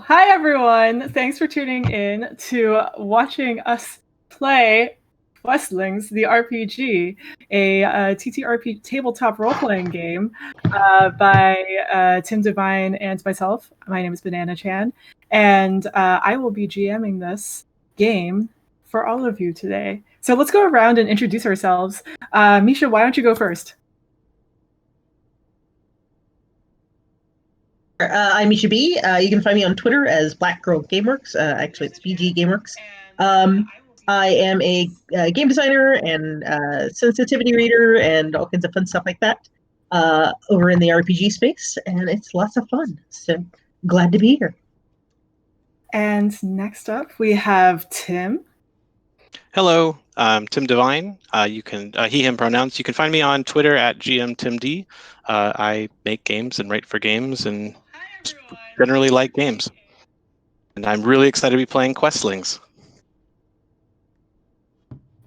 Hi everyone! Thanks for tuning in to watching us play Questlings, the RPG, a TTRP tabletop role-playing game by Tim Devine and myself. My name is Banana Chan, and I will be GMing this game for all of you today. So let's go around and introduce ourselves. Misha, why don't you go first? I'm Misha B. You can find me on Twitter as Black Girl Gameworks. Actually, it's BG Gameworks. I am a game designer and sensitivity reader and all kinds of fun stuff like that over in the RPG space, and it's lots of fun. So glad to be here. And next up, we have Tim. Hello, I'm Tim Devine. You can he, him pronouns. You can find me on Twitter at GMTimD. I make games and write for games and generally like games. And I'm really excited to be playing Questlings.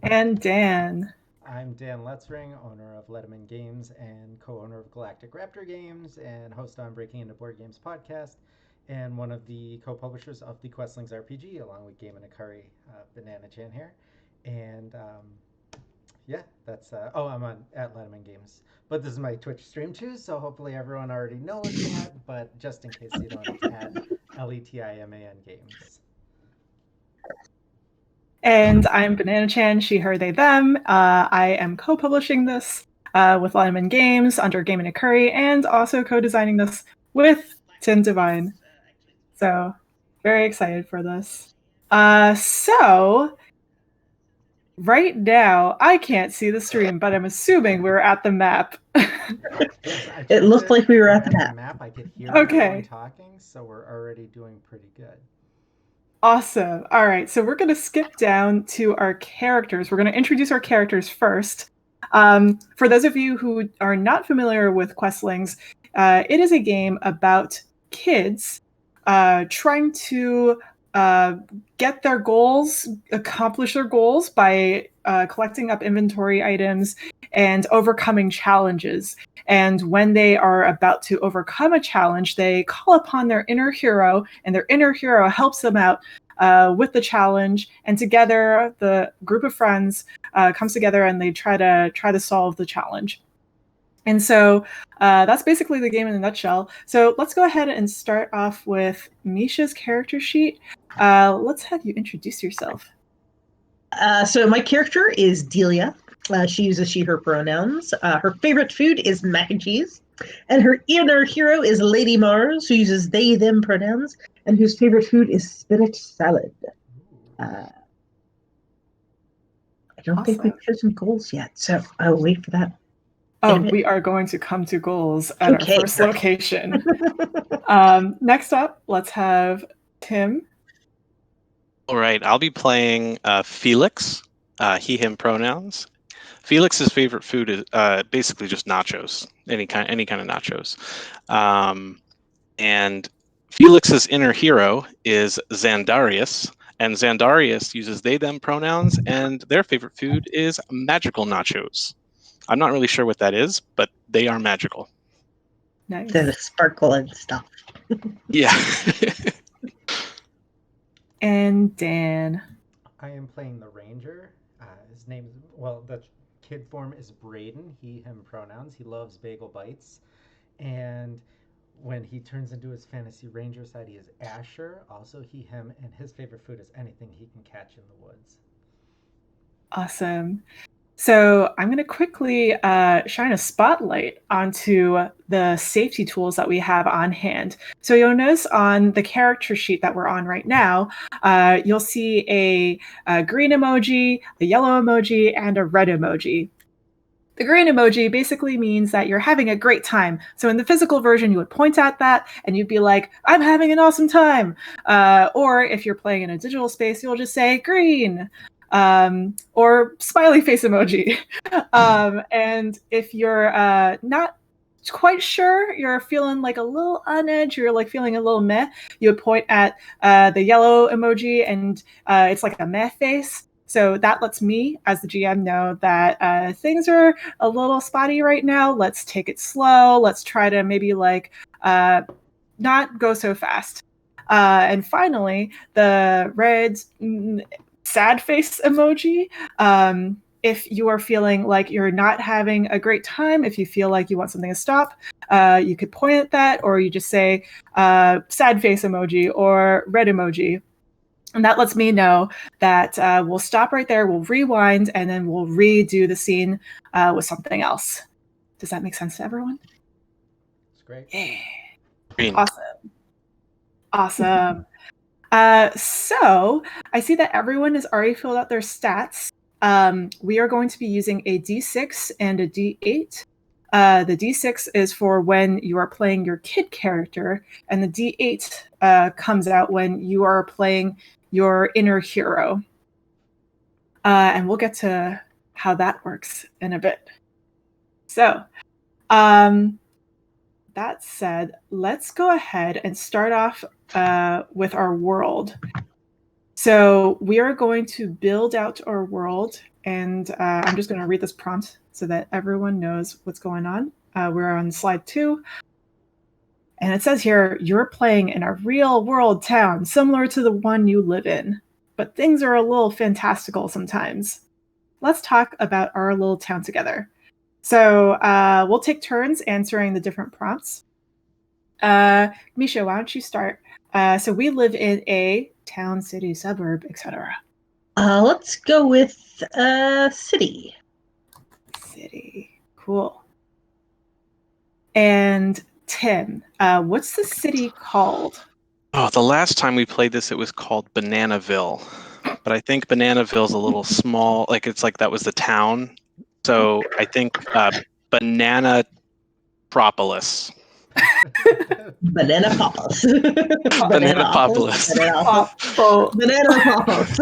And Dan. I'm Dan Letzring, owner of Letterman Games and co-owner of Galactic Raptor Games and host on Breaking Into Board Games podcast and one of the co-publishers of the Questlings RPG along with Game and a Curry, Banana Chan here. And yeah, that's I'm on at Letterman Games, but this is my Twitch stream too, so hopefully everyone already knows that, but just in case you don't, it's at LETIMAN Games. And I'm Banana Chan, she, her, they, them. I am co-publishing this with Letterman Games under Game and a Curry, and also co-designing this with Tim Devine. So, very excited for this. So, right now, I can't see the stream, but I'm assuming we're at the map. It looked like we were at the map. I could hear everyone talking, so we're already doing pretty good. Awesome. All right, so we're going to skip down to our characters. We're going to introduce our characters first. For those of you who are not familiar with Questlings, it is a game about kids trying to get their goals, accomplish their goals by collecting up inventory items and overcoming challenges. And when they are about to overcome a challenge, they call upon their inner hero, and their inner hero helps them out with the challenge. And together, the group of friends comes together and they try to solve the challenge. And so that's basically the game in a nutshell. So let's go ahead and start off with Misha's character sheet. Let's have you introduce yourself. So my character is Delia. She uses she, her pronouns. Her favorite food is mac and cheese. And her inner hero is Lady Mars, who uses they, them pronouns, and whose favorite food is spinach salad. I don't think we've chosen goals yet, so I'll wait for that. Oh, we are going to come to goals at our first location. Next up, let's have Tim. All right, I'll be playing Felix, he, him pronouns. Felix's favorite food is basically just nachos, any kind of nachos. And Felix's inner hero is Xandarius, and Xandarius uses they, them pronouns, and their favorite food is magical nachos. I'm not really sure what that is, but they are magical. Nice. The sparkle and stuff. Yeah. And Dan. I am playing the Ranger. His name is, the kid form is Braden, he, him pronouns. He loves bagel bites. And when he turns into his fantasy ranger side, he is Asher, also he, him, and his favorite food is anything he can catch in the woods. Awesome. So I'm going to quickly shine a spotlight onto the safety tools that we have on hand. So you'll notice on the character sheet that we're on right now, you'll see a green emoji, a yellow emoji, and a red emoji. The green emoji basically means that you're having a great time. So in the physical version, you would point at that and you'd be like, I'm having an awesome time. Or if you're playing in a digital space, you'll just say green. Or smiley face emoji. And if you're not quite sure, you're feeling like a little on edge, you're like feeling a little meh, you would point at the yellow emoji and it's like a meh face. So that lets me, as the GM, know that things are a little spotty right now. Let's take it slow. Let's try to maybe not go so fast. And finally, the red sad face emoji. If you are feeling like you're not having a great time, if you feel like you want something to stop, you could point at that, or you just say sad face emoji or red emoji. And that lets me know that we'll stop right there, we'll rewind, and then we'll redo the scene with something else. Does that make sense to everyone? It's great. Yeah. Green. Awesome. So I see that everyone has already filled out their stats. We are going to be using a D6 and a D8. The D6 is for when you are playing your kid character, and the D8 comes out when you are playing your inner hero. And we'll get to how that works in a bit. So, that said, let's go ahead and start off with our world. So we are going to build out our world, and I'm just going to read this prompt so that everyone knows what's going on. We're on slide 2. And it says here, you're playing in a real world town similar to the one you live in, but things are a little fantastical sometimes. Let's talk about our little town together. So we'll take turns answering the different prompts. Misha, why don't you start? So we live in a town, city, suburb, etc. Let's go with city. City. Cool. And Tim, what's the city called? Oh, the last time we played this, it was called Bananaville. But I think Bananaville's a little small. Like, it's like that was the town. So I think Bananatropolis. Banana Papas. Bananapolis. Banana Papas.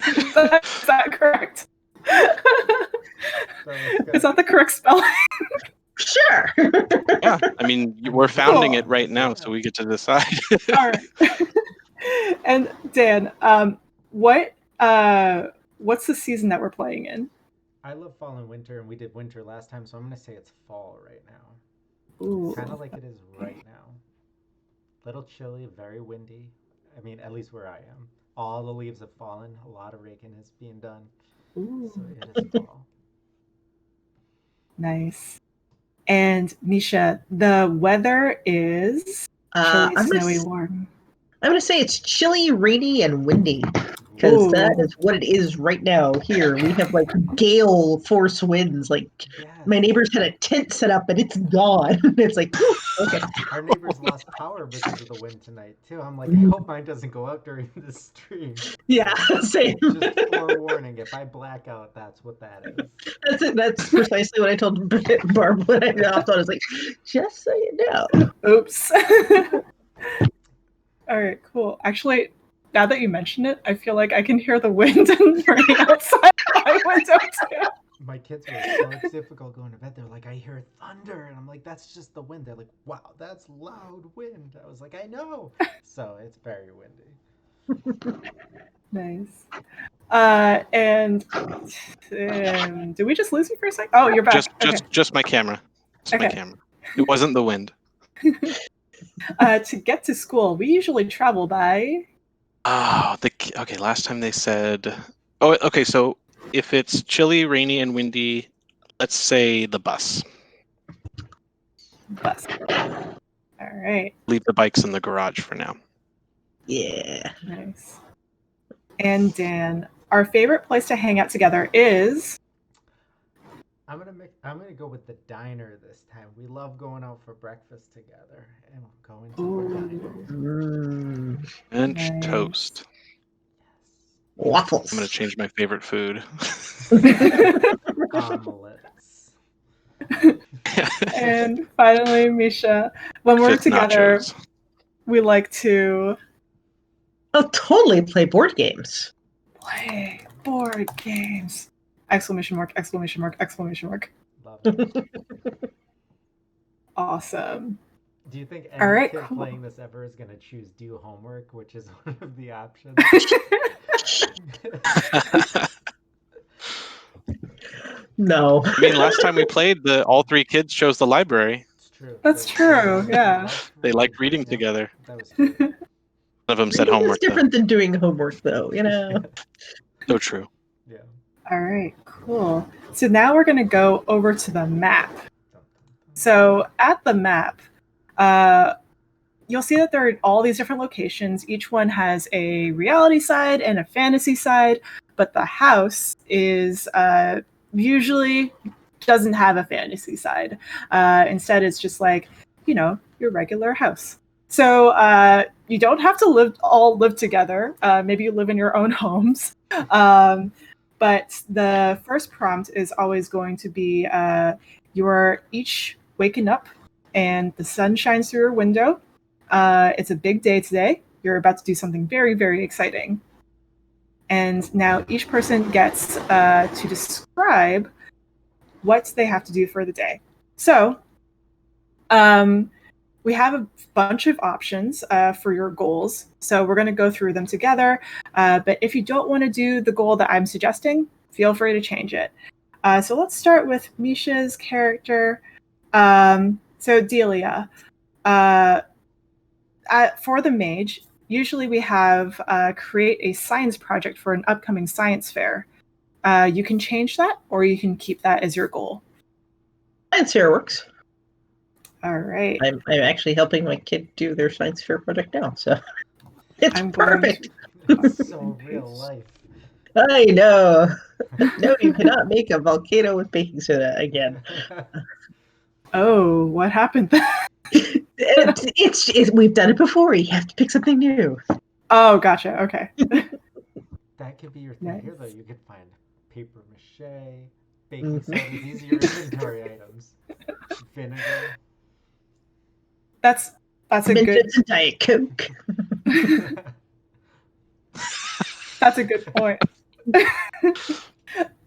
Is that correct? Is that the correct spelling? Sure. Yeah, I mean, we're founding it right now, so we get to decide. All right. And Dan, what's the season that we're playing in? I love fall and winter, and we did winter last time, so I'm going to say it's fall right now. Ooh. Kind of like it is right now. Little chilly, very windy. I mean, at least where I am. All the leaves have fallen. A lot of raking is being done. Ooh. So it is fall. Nice. And Misha, the weather is chilly, snowy, warm. I'm going to say it's chilly, rainy, and windy. Because that is what it is right now here. We have like gale force winds. Like my neighbors had a tent set up and it's gone. It's like, okay. Our neighbors lost power because of the wind tonight too. I'm like, I hope mine doesn't go out during this stream. Yeah, same. Just forewarning, if I black out, that's what that is. That's it. That's precisely what I told Barb when I got off. I was like, just so you know. Oops. All right, cool. Actually, now that you mention it, I feel like I can hear the wind and rain outside my window too. My kids were so difficult going to bed. They're like, I hear thunder. And I'm like, that's just the wind. They're like, wow, that's loud wind. I was like, I know. So it's very windy. Nice. And did we just lose you for a sec? Oh, you're back. Just my camera. My camera. It wasn't the wind. To get to school, we usually travel by... Oh, okay, last time they said... Oh, okay, so if it's chilly, rainy, and windy, let's say the bus. Bus. All right. Leave the bikes in the garage for now. Yeah. Nice. And Dan, our favorite place to hang out together is... I'm gonna go with the diner this time. We love going out for breakfast together, and we'll go into the diner. French toast. Yes. Waffles. I'm gonna change my favorite food. Omelets. And finally, Misha, when we're together, we like to... Oh, totally play board games. Play board games. Exclamation mark, exclamation mark, exclamation mark. Love it. Awesome. Do you think any kid playing this ever is going to choose do homework, which is one of the options? No. I mean, last time we played, all 3 kids chose the library. It's True. That's true, yeah. loved They liked reading Yep, together. That was true. None of them said Reading is homework, though. different than doing homework, though. You know. So true. Yeah. All right, cool. So now we're going to go over to the map. So at the map, you'll see that there are all these different locations. Each one has a reality side and a fantasy side, but the house is usually doesn't have a fantasy side. Instead, it's just like, your regular house. So you don't have to all live together. Maybe you live in your own homes. But the first prompt is always going to be you're each waking up and the sun shines through your window. It's a big day today. You're about to do something very, very exciting. And now each person gets to describe what they have to do for the day. So we have a bunch of options for your goals. So we're going to go through them together. But if you don't want to do the goal that I'm suggesting, feel free to change it. So let's start with Misha's character. So Delia, for the mage, usually we have create a science project for an upcoming science fair. You can change that, or you can keep that as your goal. Science fair works. All right. I'm actually helping my kid do their science fair project now, so it's I'm going perfect. It's so real life. I know. No, you cannot make a volcano with baking soda again. Oh, what happened? We've done it before. You have to pick something new. Oh, gotcha. Okay. That could be your thing Nice. here, though. You could find paper mache, baking soda. These are your inventory items. Vinegar. That's a good. Mentos and Diet Coke. That's a good point.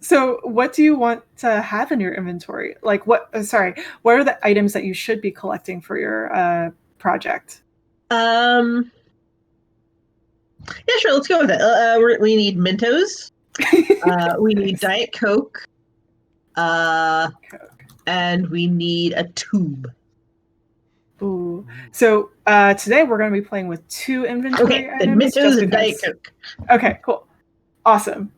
So, what do you want to have in your inventory? Like, what are the items that you should be collecting for your project? Yeah, sure. Let's go with it. We need Mentos. We need Diet Coke. And we need a tube. Ooh. So today we're going to be playing with 2 inventory Okay, then items. Mentos and Diet Coke. Okay, cool. Awesome.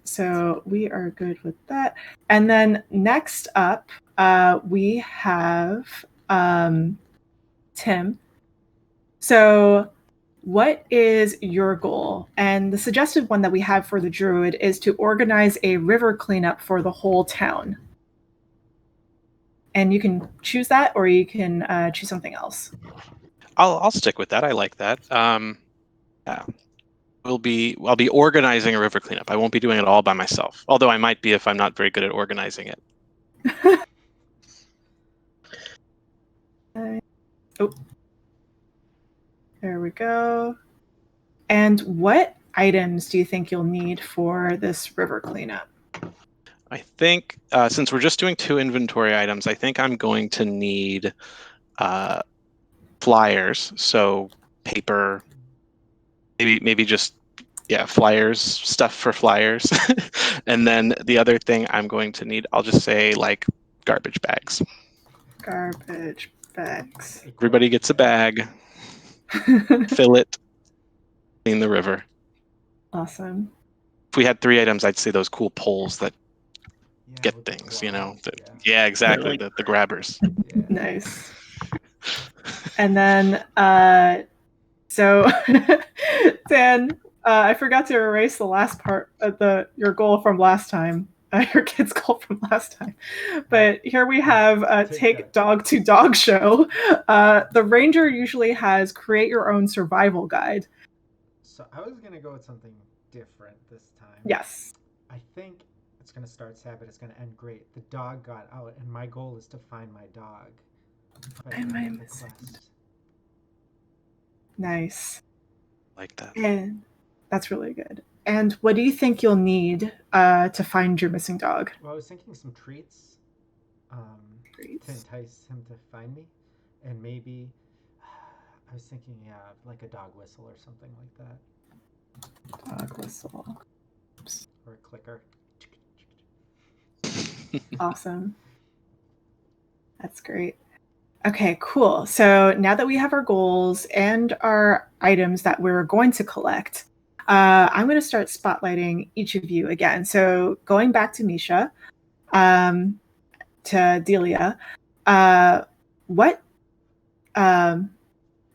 So we are good with that. And then next up, we have Tim. So what is your goal? And the suggested one that we have for the druid is to organize a river cleanup for the whole town. And you can choose that, or you can choose something else. I'll stick with that. I like that. Yeah. I'll be organizing a river cleanup. I won't be doing it all by myself, although I might be if I'm not very good at organizing it. Oh, there we go. And what items do you think you'll need for this river cleanup? I think since we're just doing 2 inventory items, I think I'm going to need flyers. So paper, maybe just flyers, stuff for flyers. And then the other thing I'm going to need, I'll just say like garbage bags. Garbage bags. Everybody gets a bag, fill it, clean the river. Awesome. If we had 3 items, I'd say those cool poles that get with the things, claws, Yeah, exactly. Yeah, The grabbers. Yeah. Nice. And then, so Dan, I forgot to erase the last part of your goal from last time, your kid's goal from last time. But here we have take dog to dog show. The ranger usually has create your own survival guide. So I was going to go with something different this time. Yes. I think it's going to start sad, but it's going to end great. The dog got out, and my goal is to find my dog. Nice. Like that. And that's really good. And what do you think you'll need to find your missing dog? Well, I was thinking some treats, to entice him to find me, and maybe I was thinking, like a dog whistle or something like that. Dog whistle. Or a clicker. Awesome. That's great. Okay, cool. So now that we have our goals and our items that we're going to collect, I'm going to start spotlighting each of you again. So going back to Misha, to Delia, what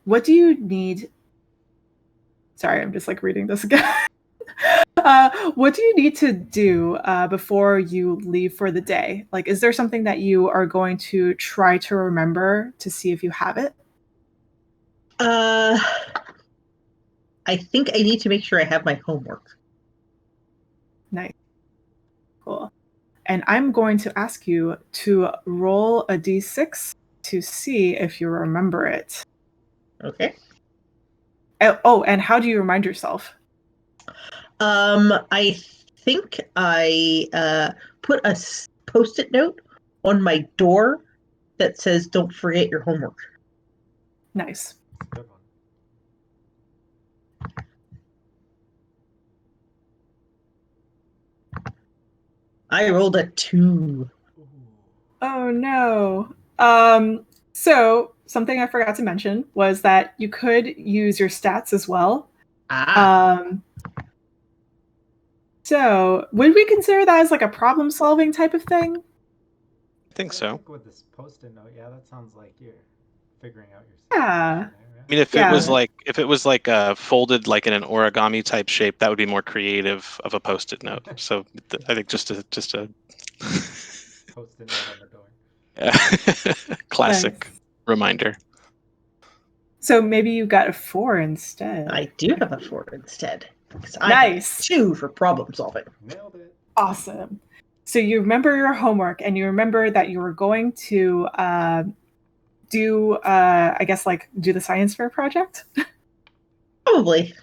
what do you need? Sorry, I'm just like reading this again. What do you need to do before you leave for the day? Like, is there something that you are going to try to remember to see if you have it? I think I need to make sure I have my homework. Nice. Cool. And I'm going to ask you to roll a d6 to see if you remember it. Okay. Oh, and how do you remind yourself? I think I put a post-it note on my door that says, "Don't forget your homework." Nice. Good one. I rolled a 2. Ooh. Oh no. So something I forgot to mention was that you could use your stats as well. So would we consider that as like a problem-solving type of thing? I think so. I think with this post-it note, yeah, that sounds like you're figuring out your Yeah. situation there, I mean, if Yeah. it was like folded like in an origami type shape, that would be more creative of a post-it note. So I think just a Post-it note on the door. classic Nice. reminder. So maybe you got a 4 instead. I do have a 4 instead. I Nice. have 2 for problem solving. Nailed it. Awesome. So you remember your homework and you remember that you were going to do, I guess, like do the science fair project? Probably.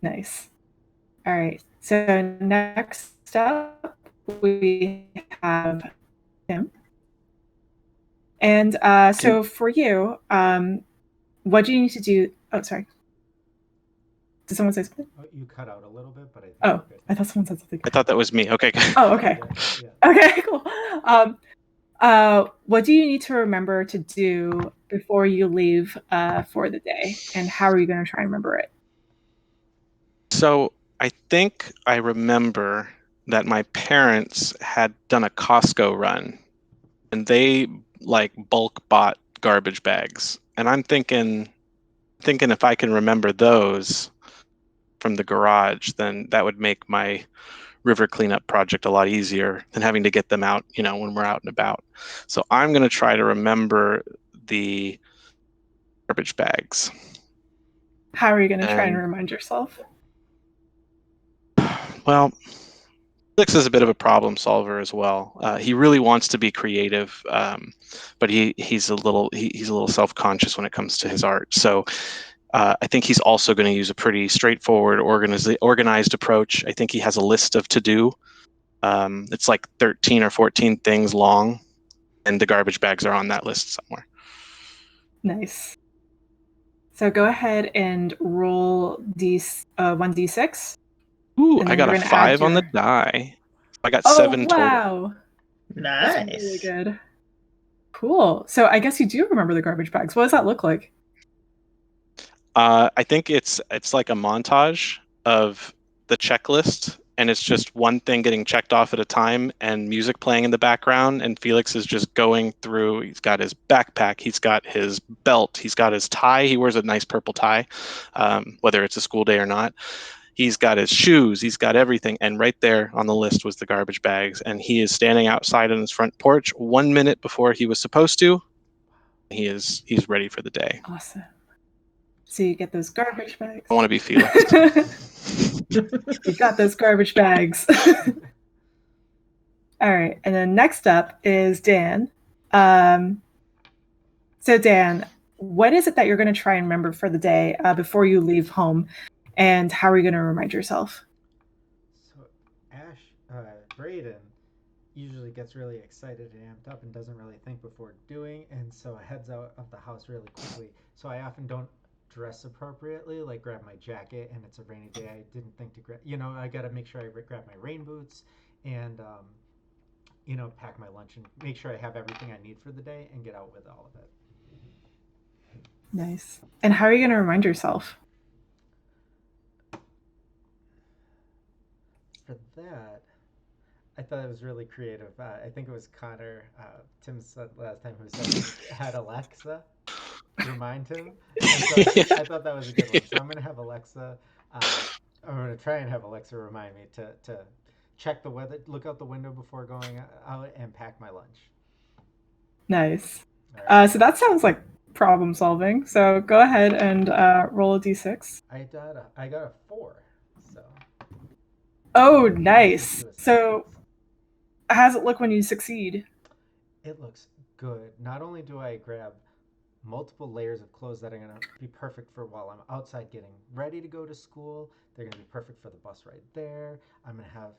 Nice. All right. So next up, we have Tim. And so for you, what do you need to do? Oh, sorry. Did someone say something? Oh, you cut out a little bit, but I think Oh, you're good. I thought someone said something. I thought that was me. Okay. Oh, okay. Yeah. Okay, cool. What do you need to remember to do before you leave for the day? And how are you going to try and remember it? So I think I remember that my parents had done a Costco run and they like bulk bought garbage bags. And I'm thinking if I can remember those from the garage, then that would make my river cleanup project a lot easier than having to get them out, when we're out and about. So I'm going to try to remember the garbage bags. How are you going to try and remind yourself? Well, Felix is a bit of a problem solver as well. He really wants to be creative, but he's a little self-conscious when it comes to his art. So I think he's also going to use a pretty straightforward, organized approach. I think he has a list of to do. It's like 13 or 14 things long, and the garbage bags are on that list somewhere. Nice. So go ahead and roll 1d6. Ooh, And I then got you're a going to add 5 on your... the die. I got Oh, 7 total. wow. Nice. That's really good. Cool. So I guess you do remember the garbage bags. What does that look like? I think it's like a montage of the checklist, and it's just one thing getting checked off at a time, and music playing in the background. And Felix is just going through. He's got his backpack, he's got his belt, he's got his tie. He wears a nice purple tie, whether it's a school day or not. He's got his shoes, he's got everything, and right there on the list was the garbage bags. And he is standing outside on his front porch 1 minute before he was supposed to. He's ready for the day. Awesome. So you get those garbage bags. I want to be Felix. You got those garbage bags. All right. And then next up is Dan. So Dan, what is it that you're going to try and remember for the day before you leave home? And how are you going to remind yourself? So Brayden usually gets really excited and amped up and doesn't really think before doing, and so heads out of the house really quickly. So I often don't dress appropriately, like grab my jacket and it's a rainy day. I didn't think to grab, I got to make sure I grab my rain boots, and pack my lunch and make sure I have everything I need for the day and get out with all of it. Nice. And how are you going to remind yourself? For that, I thought it was really creative. I think it was Connor, Tim said last time, who said had Alexa remind him. And so I thought that was a good one. So I'm going to have Alexa, I'm going to try and have Alexa remind me to check the weather, look out the window before going out, and pack my lunch. Nice. Right. So that sounds like problem solving. So go ahead and roll a d6. I got a 4. So. Oh, nice. So how does it look when you succeed? It looks good. Not only do I grab multiple layers of clothes that are going to be perfect for while I'm outside getting ready to go to school, they're going to be perfect for the bus right there. I'm going to have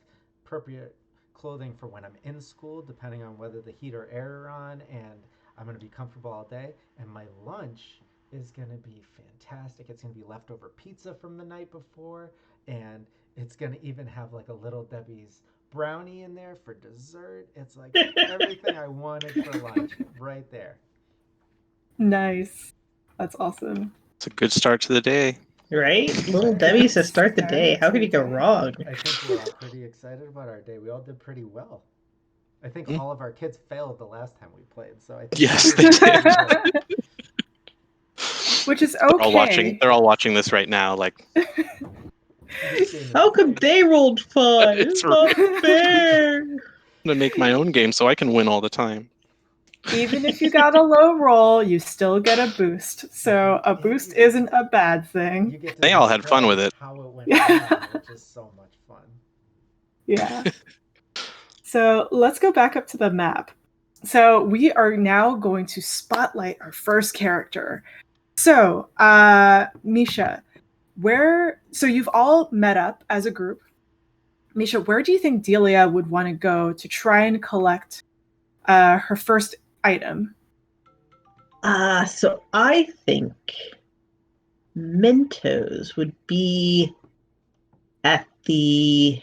appropriate clothing for when I'm in school, depending on whether the heat or air are on, and I'm going to be comfortable all day. And my lunch is going to be fantastic. It's going to be leftover pizza from the night before, and it's going to even have like a Little Debbie's brownie in there for dessert. It's like everything I wanted for lunch right there. Nice. That's awesome. It's a good start to the day. Right? Little Debbie's to start the day. How could you go wrong? I think we're all pretty excited about our day. We all did pretty well. I think all of our kids failed the last time we played, so I think yes, they did. Which is okay. They're all watching this right now, like. How come they rolled 5? It's not fair. I'm gonna make my own game so I can win all the time. Even if you got a low roll, you still get a boost. So a boost isn't a bad thing. They all had fun with it. How it went down, which is so much fun. Yeah. So let's go back up to the map. So we are now going to spotlight our first character. So, Misha, so you've all met up as a group. Misha, where do you think Delia would want to go to try and collect her first item? So I think Mentos would be at the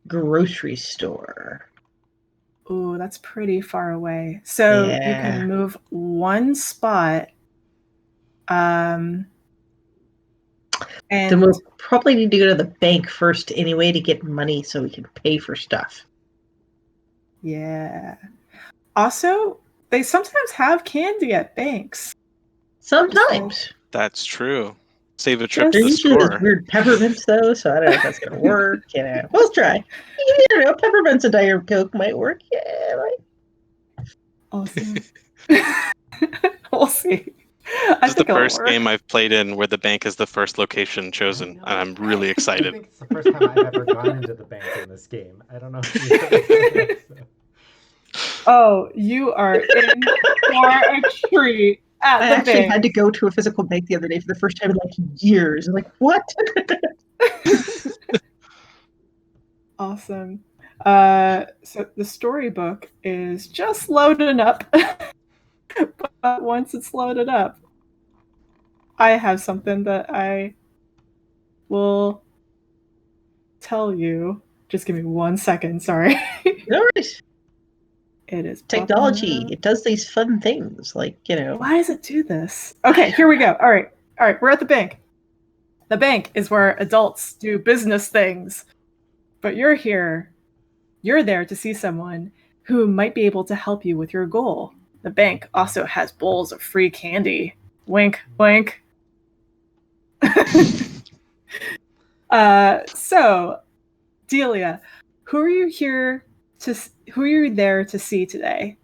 grocery store. Ooh, that's pretty far away. So you can move one spot. And then we'll probably need to go to the bank first anyway to get money so we can pay for stuff. Yeah. Also, they sometimes have candy at banks. Sometimes. That's true. Save a trip to There's the usually store. those weird peppermints, though, so I don't know if that's going to work. We'll try. You don't know, peppermints and Diet Coke might work. Yeah, right. Awesome. We'll see. This is the first game I've played in where the bank is the first location chosen, and I'm really excited. I think it's the first time I've ever gone into the bank in this game. I don't know if you've ever done that, so. Oh, you are in for a treat at the bank. I actually had to go to a physical bank the other day for the first time in like years. I'm like, what? Awesome. So the storybook is just loading up. But once it's loaded up, I have something that I will tell you. Just give me 1 second, sorry. No worries. It is technology. It does these fun things, like, Why does it do this? Okay, here we go. All right, we're at the bank. The bank is where adults do business things. But you're here. You're there to see someone who might be able to help you with your goal. The bank also has bowls of free candy. Wink, wink. So, Delia, who are you there to see today?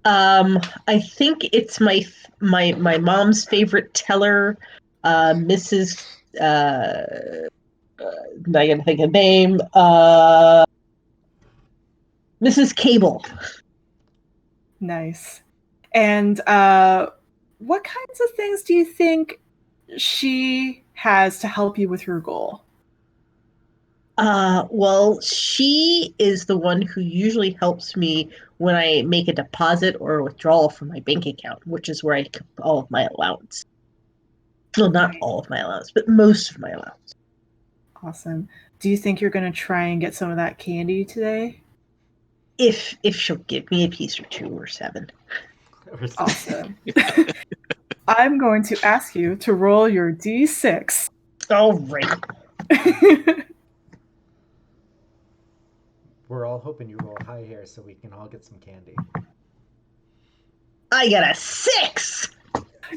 I think it's my mom's favorite teller, Mrs. I gotta think of name. Mrs. Cable. Nice. And what kinds of things do you think she has to help you with your goal? Well, she is the one who usually helps me when I make a deposit or a withdrawal from my bank account, which is where I keep all of my allowance. Well, not all of my allowance, but most of my allowance. Awesome. Do you think you're going to try and get some of that candy today? If she'll give me a piece or two or 7. Awesome. I'm going to ask you to roll your D6. All right. We're all hoping you roll high here so we can all get some candy. I got a 6.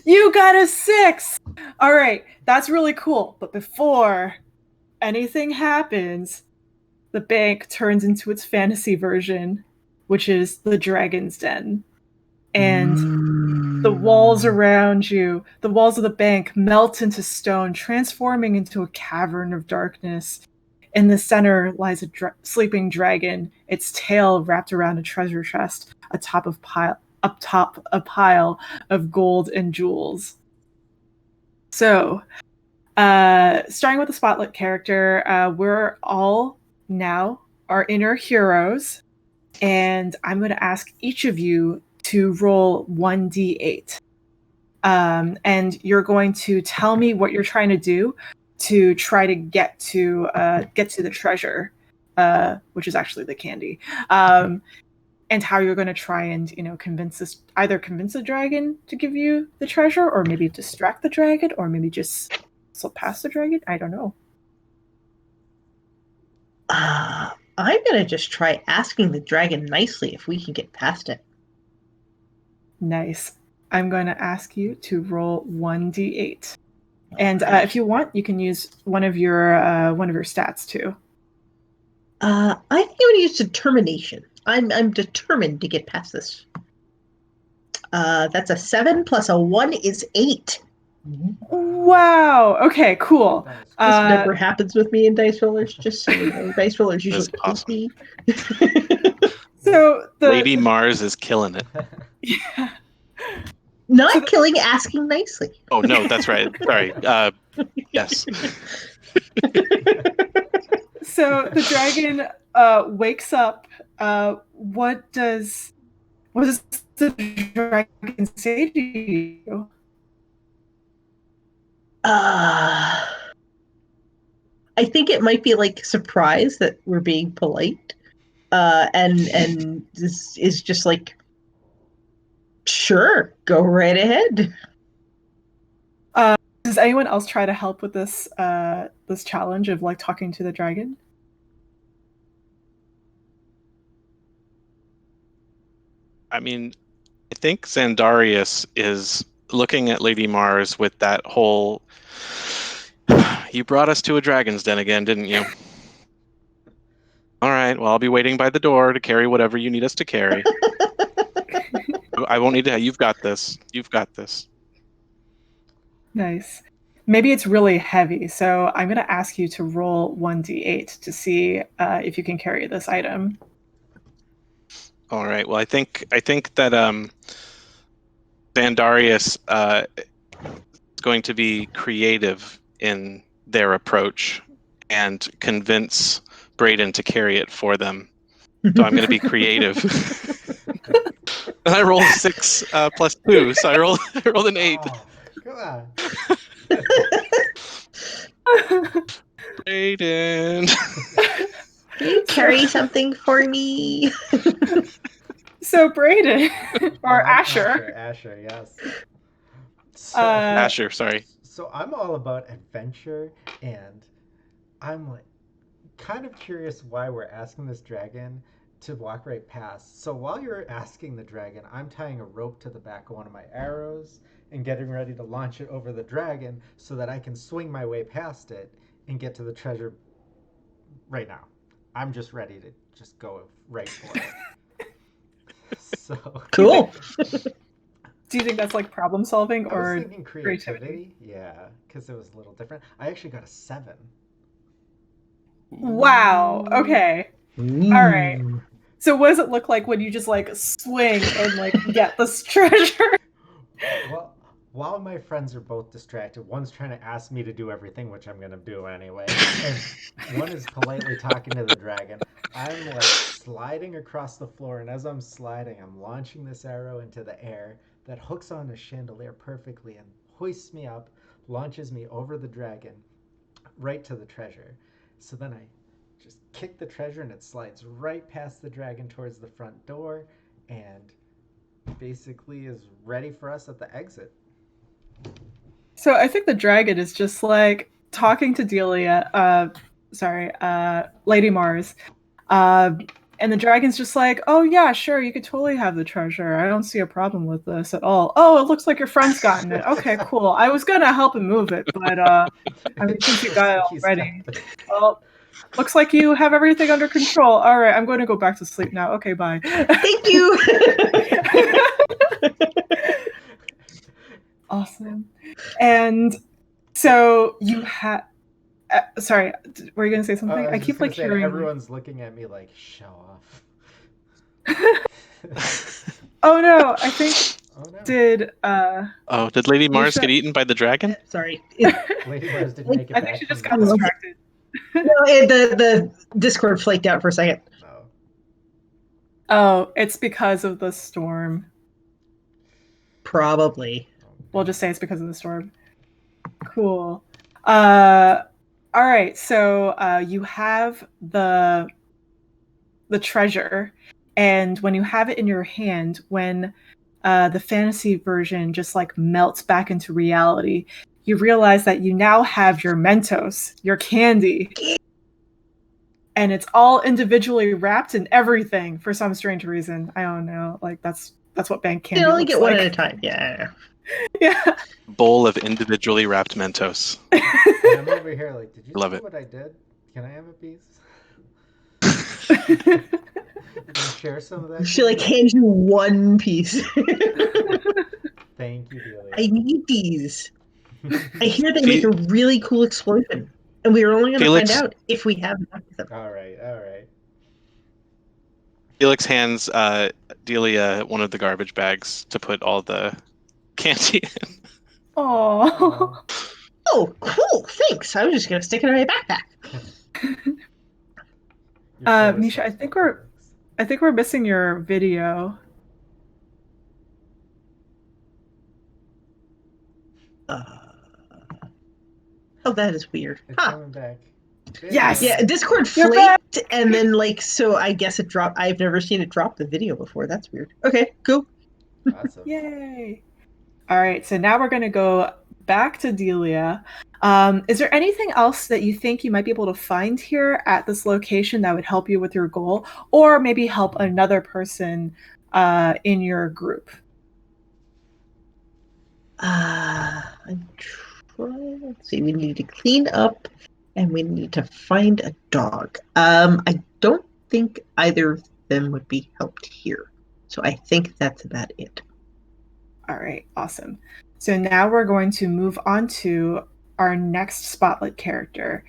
You got a 6. All right, that's really cool. But before anything happens, the bank turns into its fantasy version, which is the Dragon's Den. And the walls around you, the walls of the bank, melt into stone, transforming into a cavern of darkness. In the center lies a sleeping dragon, its tail wrapped around a treasure chest atop a pile of gold and jewels. So, starting with the spotlight character, we're all now our inner heroes, and I'm going to ask each of you to roll 1d8. And you're going to tell me what you're trying to do to try to get to the treasure, which is actually the candy, and how you're going to try and convince the dragon to give you the treasure, or maybe distract the dragon, or maybe just slip past the dragon. I don't know. I'm gonna just try asking the dragon nicely if we can get past it. Nice. I'm going to ask you to roll 1d8. And if you want, you can use one of your stats too. I think I'm gonna use determination. I'm determined to get past this. That's a 7 plus a 1 is 8. Wow. Okay, cool. This never happens with me in Dice Rollers, just so you know. Dice Rollers usually hate me. So Lady Mars is killing it. Yeah. Not killing, asking nicely. Oh, no, that's right. Sorry. Yes. So the dragon wakes up. What does the dragon say to you? I think it might be like surprised that we're being polite. And this is just like, sure, go right ahead. Does anyone else try to help with this challenge of like talking to the dragon? I mean, I think Xandarius is looking at Lady Mars with that whole, you brought us to a dragon's den again, didn't you? All right, well, I'll be waiting by the door to carry whatever you need us to carry. I won't need to. You've got this. You've got this. Nice. Maybe it's really heavy, so I'm going to ask you to roll 1d8 to see if you can carry this item. All right. Well, I think that Xandarius is going to be creative in their approach and convince Brayden to carry it for them. So I'm going to be creative. And I rolled a 6 plus 2, so I rolled an 8. Oh, come on. Brayden. Can you carry something for me? So Brayden, or Asher. Asher, yes. So, Asher, sorry. So I'm all about adventure, and I'm like kind of curious why we're asking this dragon to walk right past. So while you're asking the dragon, I'm tying a rope to the back of one of my arrows and getting ready to launch it over the dragon so that I can swing my way past it and get to the treasure right now. I'm just ready to just go right for it. So Cool. Do you think that's like problem solving I was or thinking creativity? Yeah, because it was a little different. I actually got a 7. Wow. Okay. All right. So what does it look like when you just like swing and like get this treasure? Well, while my friends are both distracted, one's trying to ask me to do everything, which I'm going to do anyway, and one is politely talking to the dragon. I'm like sliding across the floor, and as I'm sliding, I'm launching this arrow into the air that hooks on a chandelier perfectly and hoists me up, launches me over the dragon right to the treasure. So then I just kick the treasure and it slides right past the dragon towards the front door and basically is ready for us at the exit. So I think the dragon is just like talking to Delia, Lady Mars. And the dragon's just like, oh yeah, sure, you could totally have the treasure. I don't see a problem with this at all. Oh, it looks like your friend's gotten it. Okay, cool. I was gonna help him move it, but I mean, since you got it already, well, looks like you have everything under control. All right, I'm going to go back to sleep now. Okay, bye. Thank you. Awesome. And so you have. Sorry, were you going to say something? I keep like hearing. Everyone's looking at me like, show off. Oh no! I think did did Lady Mars get eaten by the dragon? Sorry. Lady Mars didn't make it I back. think she just got distracted. No, the Discord flaked out for a second. Oh, it's because of the storm. Probably. We'll just say it's because of the storm. Cool. All right, so you have the treasure, and when you have it in your hand, when the fantasy version just like melts back into reality, you realize that you now have your Mentos, your candy, and it's all individually wrapped in everything for some strange reason. I don't know. Like that's what bank candy. You only get one like. at a time. Yeah. Yeah. Bowl of individually wrapped Mentos. And I'm over here like, did you see what I did? Can I have a piece? Can you share some of that? She like hands you one piece. Thank you, Delia. I need these. I hear they make a really cool explosion, and we are only going to find out if we have enough of them. All right. Felix hands Delia one of the garbage bags to put all the candy in. Oh. Oh, cool! Thanks. I was just going to stick it in my backpack. Misha, I think we're missing your video. Oh, that is weird. It's coming back. Yes. Yeah, Discord flaked, and then so I guess it dropped. I've never seen it drop the video before. That's weird. Okay, cool. Awesome. Yay! All right, so now we're going to go back to Delia. Is there anything else that you think you might be able to find here at this location that would help you with your goal, or maybe help another person in your group? I'm trying. Let's see. We need to clean up, and we need to find a dog. I don't think either of them would be helped here, so I think that's about it. All right, awesome. So now we're going to move on to our next spotlight character.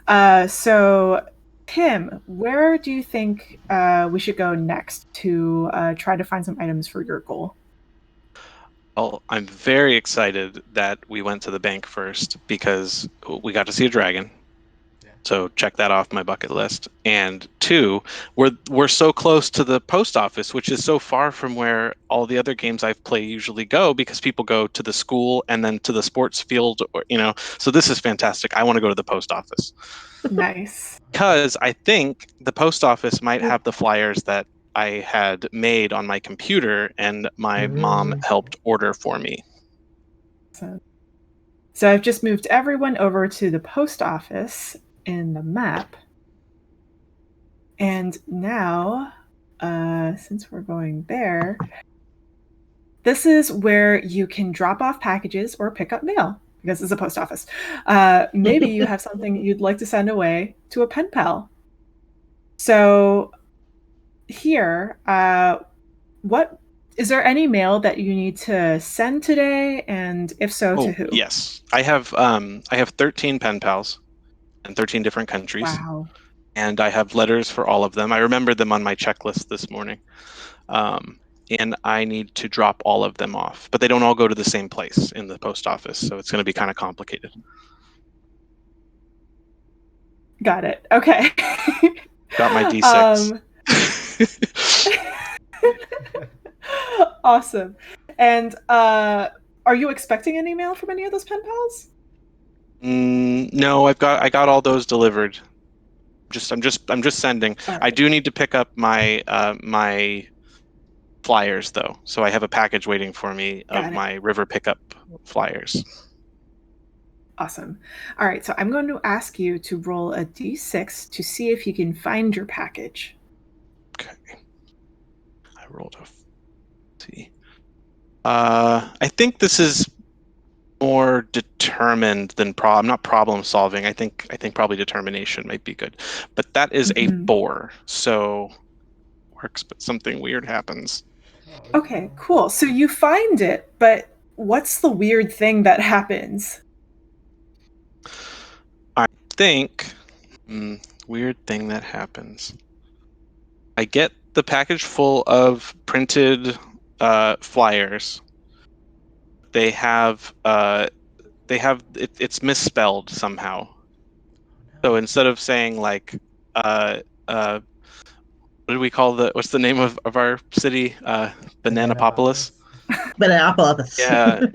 So Tim, where do you think we should go next to try to find some items for your goal? Well, I'm very excited that we went to the bank first because we got to see a dragon. So check that off my bucket list. And 2, we're so close to the post office, which is so far from where all the other games I've played usually go, because people go to the school and then to the sports field, or, so this is fantastic. I want to go to the post office. Nice. Because I think the post office might have the flyers that I had made on my computer and my mom helped order for me. So I've just moved everyone over to the post office in the map. And now, since we're going there, this is where you can drop off packages or pick up mail, because it's a post office. Maybe you have something you'd like to send away to a pen pal. So here, what is there any mail that you need to send today? And if so, to who? Yes. I have 13 pen pals in 13 different countries. Wow. And I have letters for all of them. I remembered them on my checklist this morning. And I need to drop all of them off. But they don't all go to the same place in the post office, so it's going to be kind of complicated. Got it. Okay. Got my D6. Awesome. And are you expecting any mail from any of those pen pals? No, I got all those delivered. I'm just sending. All I right. do need to pick up my my flyers though, so I have a package waiting for me of Got it. my river pickup flyers. Awesome. All right, so I'm going to ask you to roll a d6 to see if you can find your package. Okay. I rolled a. See. I think this is more determined than not problem solving. I think probably determination might be good, but that is a 4, so works. But something weird happens. Oh, Okay, no. cool. So you find it, but what's the weird thing that happens? I think weird thing that happens. I get the package full of printed flyers. They have it's misspelled somehow. So instead of saying like uh, what do we call what's the name of our city? Bananapolis. Bananapolis. Yeah,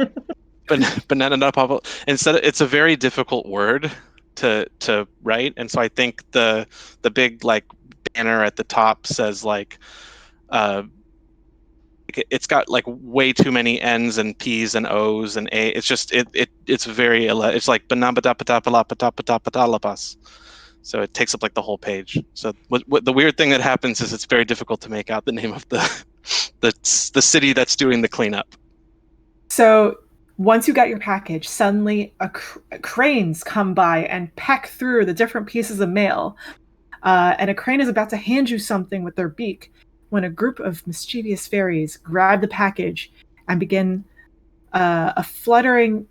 Bananapolis. Instead, it's a very difficult word to write, and so I think the big like banner at the top says like it's got like way too many N's and P's and O's and A. It's just it's very it's like banabadapatapalapatapatalapas. So it takes up like the whole page. So what the weird thing that happens is it's very difficult to make out the name of the city that's doing the cleanup. So once you got your package, suddenly cranes come by and peck through the different pieces of mail. And a crane is about to hand you something with their beak when a group of mischievous fairies grab the package and begin fluttering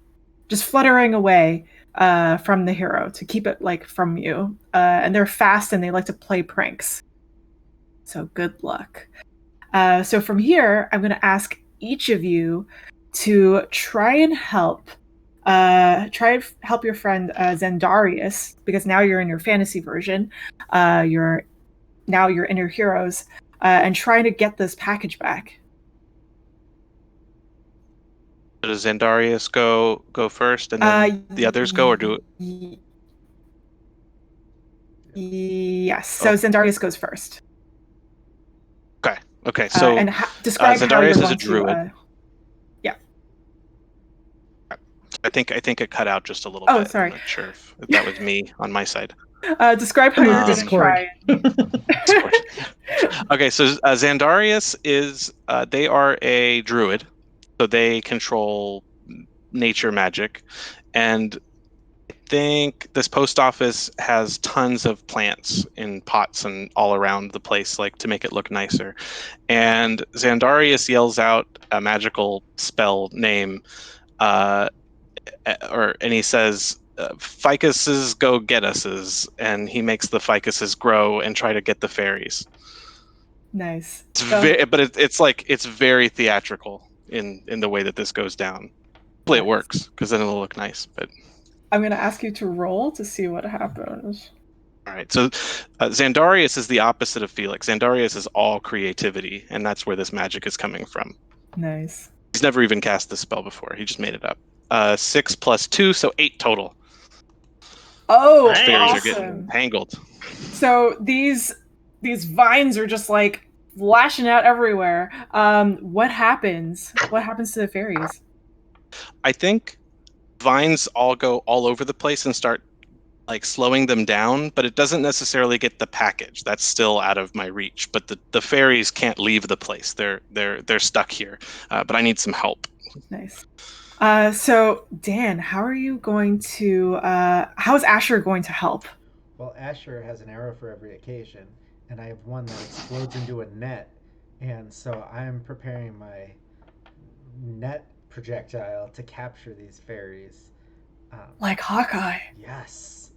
away from the hero to keep it like from you. And they're fast and they like to play pranks. So good luck. So from here, I'm going to ask each of you to try and help your friend Zendarius, because now you're in your fantasy version. You're in your heroes, and trying to get this package back. Does Zendarius go first, and then the others go, or do it? Yes. So Zendarius goes first. Okay. So and describe how you're Zendarius is going a druid. Yeah. I think it cut out just a little Oh, bit. sorry. I'm not sure if that was me on my side. Describe how you're going to try. Discord. Okay, so Zandarius is they are a druid, so they control nature magic, and I think this post office has tons of plants in pots and all around the place, like to make it look nicer. And Zandarius yells out a magical spell name, and he says, "Ficuses go get us's," and he makes the ficuses grow and try to get the fairies. Nice. But it's very theatrical in the way that this goes down. Hopefully it works, because then it'll look nice. But I'm going to ask you to roll to see what happens. all right, so Zandarius is the opposite of Felix. Zandarius is all creativity, and that's where this magic is coming from. Nice. He's never even cast this spell before. He just made it up. 6 + 2, so 8 total. Oh, fairies awesome. are getting tangled. So these vines are just like lashing out everywhere. What happens? What happens to the fairies? I think vines all go all over the place and start like slowing them down, but it doesn't necessarily get the package. That's still out of my reach. But the fairies can't leave the place. They're stuck here. But I need some help. Nice. So Dan, how are you going to? How is Asher going to help? Well, Asher has an arrow for every occasion, and I have one that explodes into a net, and so I'm preparing my net projectile to capture these fairies. Like Hawkeye. Yes.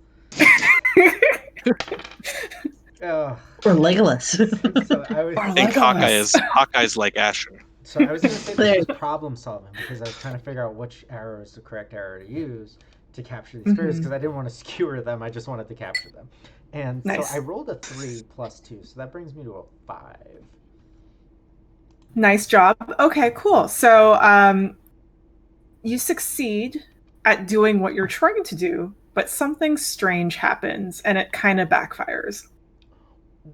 Or Legolas. So I think Hawkeye's like Asher. So I was going to say this was problem solving, because I was trying to figure out which arrow is the correct arrow to use to capture these fairies, because I didn't want to skewer them. I just wanted to capture them. And Nice. so I rolled a 3 + 2, so that brings me to a 5. Nice job. Okay, cool. So you succeed at doing what you're trying to do, but something strange happens and it kind of backfires.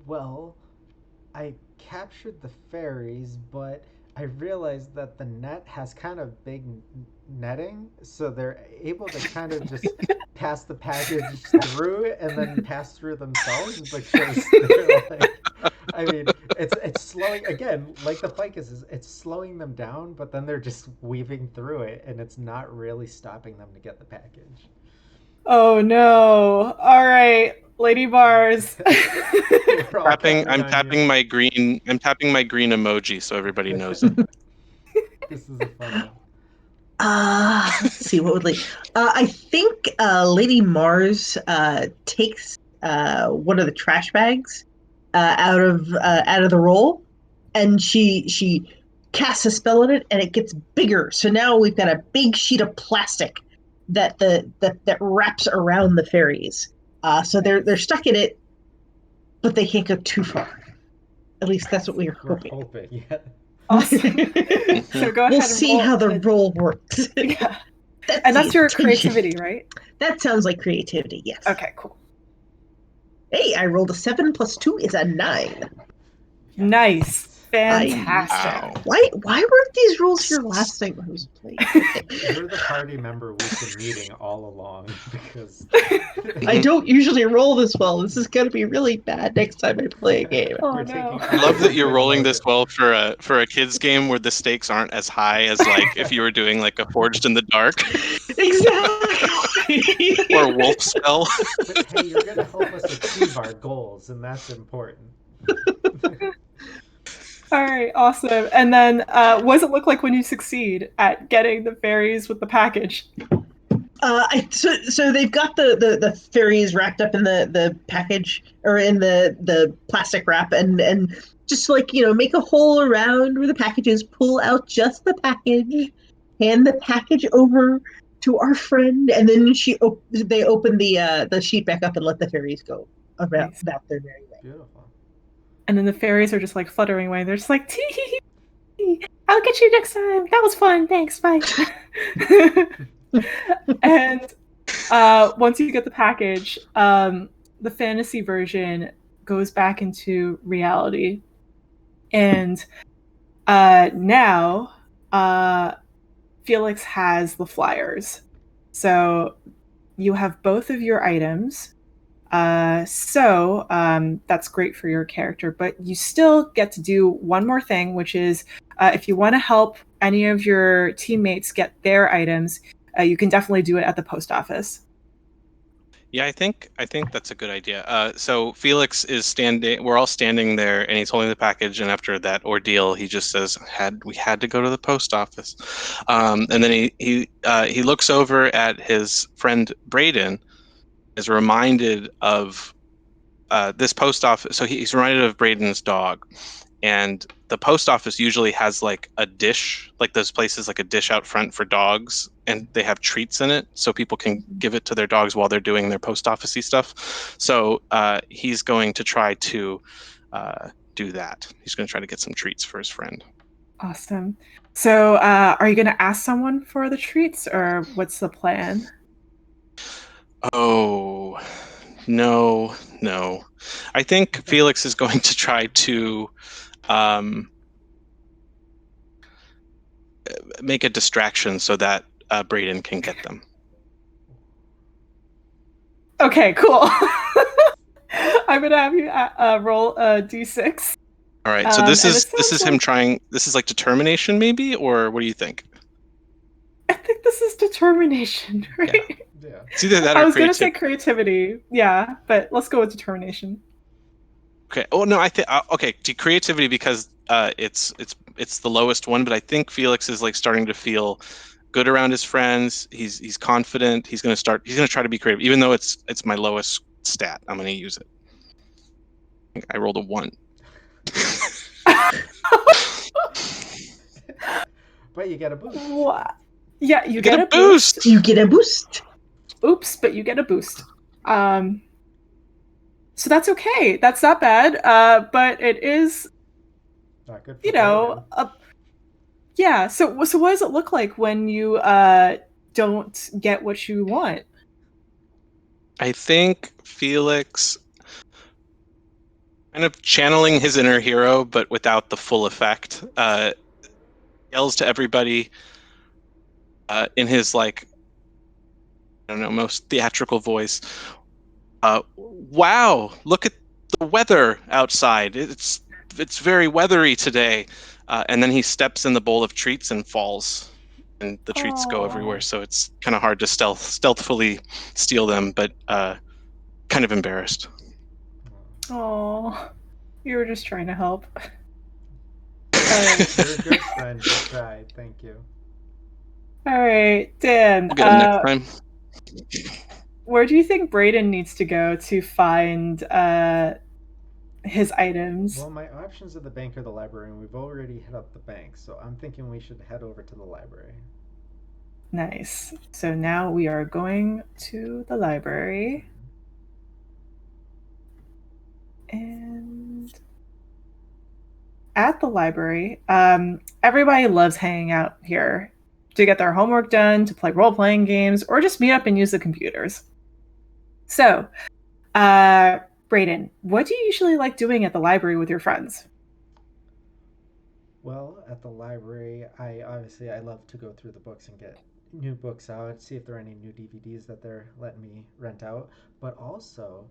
Well, I captured the fairies, but I realized that the net has kind of big netting, so they're able to kind of just pass the package through and then pass through themselves because they're like, I mean, it's slowing again, like the ficus is, it's slowing them down, but then they're just weaving through it, and it's not really stopping them to get the package. Oh no. All right, Lady Bars. We're all I'm counting on tapping you. my green. I'm tapping my green emoji so everybody knows it. This is a fun one. Let's see what would like. I think Lady Mars takes one of the trash bags out of the roll, and she casts a spell on it, and it gets bigger. So now we've got a big sheet of plastic that wraps around the fairies. So they're stuck in it, but they can't go too far. At least that's what we were We're hoping. hoping, yeah. Awesome. So go ahead We'll and see roll how the a- roll works. Yeah. That's And that's the your intention. creativity, right? That sounds like creativity, yes. Okay, cool. Hey, I rolled a 7 plus 2 is a 9. Nice. I- Fantastic. Wow. Why weren't these rules here last time I was playing? Okay. You're the party member we've been needing all along because I don't usually roll this well. This is going to be really bad next time I play a game. Oh, we're no. taking I love that you're good rolling load this of- well for a kids game where the stakes aren't as high as like if you were doing like a Forged in the Dark Exactly. or Wolf Spell. But hey, you're gonna help us achieve our goals, and that's important. All right, awesome. And then what does it look like when you succeed at getting the fairies with the package? So they've got the fairies wrapped up in the package or in the plastic wrap and just like make a hole around where the package is, pull out just the package, hand the package over to our friend, and then they open the sheet back up and let the fairies go about Nice. their merry way. Beautiful. And then the fairies are just like fluttering away. They're just like, tee, I'll get you next time. That was fun. Thanks. Bye. And once you get the package, the fantasy version goes back into reality. And now Felix has the flyers. So you have both of your items. So that's great for your character, but you still get to do one more thing, which is if you want to help any of your teammates get their items, you can definitely do it at the post office. Yeah, I think that's a good idea. So Felix is standing. We're all standing there, and he's holding the package. And after that ordeal, he just says, "We had to go to the post office." And then he looks over at his friend Braden, is reminded of this post office. So he's reminded of Braden's dog, and the post office usually has like a dish, like those places, like a dish out front for dogs, and they have treats in it, so people can give it to their dogs while they're doing their post officey stuff. So he's going to try to do that. He's going to try to get some treats for his friend. Awesome. So are you going to ask someone for the treats, or what's the plan? Oh, no. I think Felix is going to try to make a distraction so that Braden can get them. Okay, cool. I'm going to have you roll a d6. All right. So this is him like, trying. This is like determination, maybe, or what do you think? I think this is determination, right? Yeah. It's either that I or was going to say creativity. creativity. Yeah, but let's go with determination. Okay. Oh no, I think okay. To creativity because it's the lowest one, but I think Felix is like starting to feel good around his friends. He's confident. He's gonna try to be creative, even though it's my lowest stat. I'm gonna use it. I rolled a 1. But you get a boost. What? Yeah, you get get a a boost. You get a boost. Oops, but you get a boost. So that's okay. That's not bad. But it is, Not good for Braden. yeah. So what does it look like when you don't get what you want? I think Felix kind of channeling his inner hero, but without the full effect, yells to everybody in his like, I don't know, most theatrical voice. Wow, look at the weather outside. It's very weathery today. And then he steps in the bowl of treats and falls, and the treats go everywhere. So it's kind of hard to stealthfully steal them, but kind of embarrassed. Oh, you were just trying to help. You're a good friend. You tried. Thank you. All right, Dan. We'll get him next time. Where do you think Brayden needs to go to find his items? Well, my options are the bank or the library, and we've already hit up the bank, so I'm thinking we should head over to the library. Nice. So now we are going to the library. And at the library, everybody loves hanging out here to get their homework done, to play role-playing games, or just meet up and use the computers. So, Brayden, what do you usually like doing at the library with your friends? Well, at the library, I love to go through the books and get new books out, see if there are any new DVDs that they're letting me rent out. But also,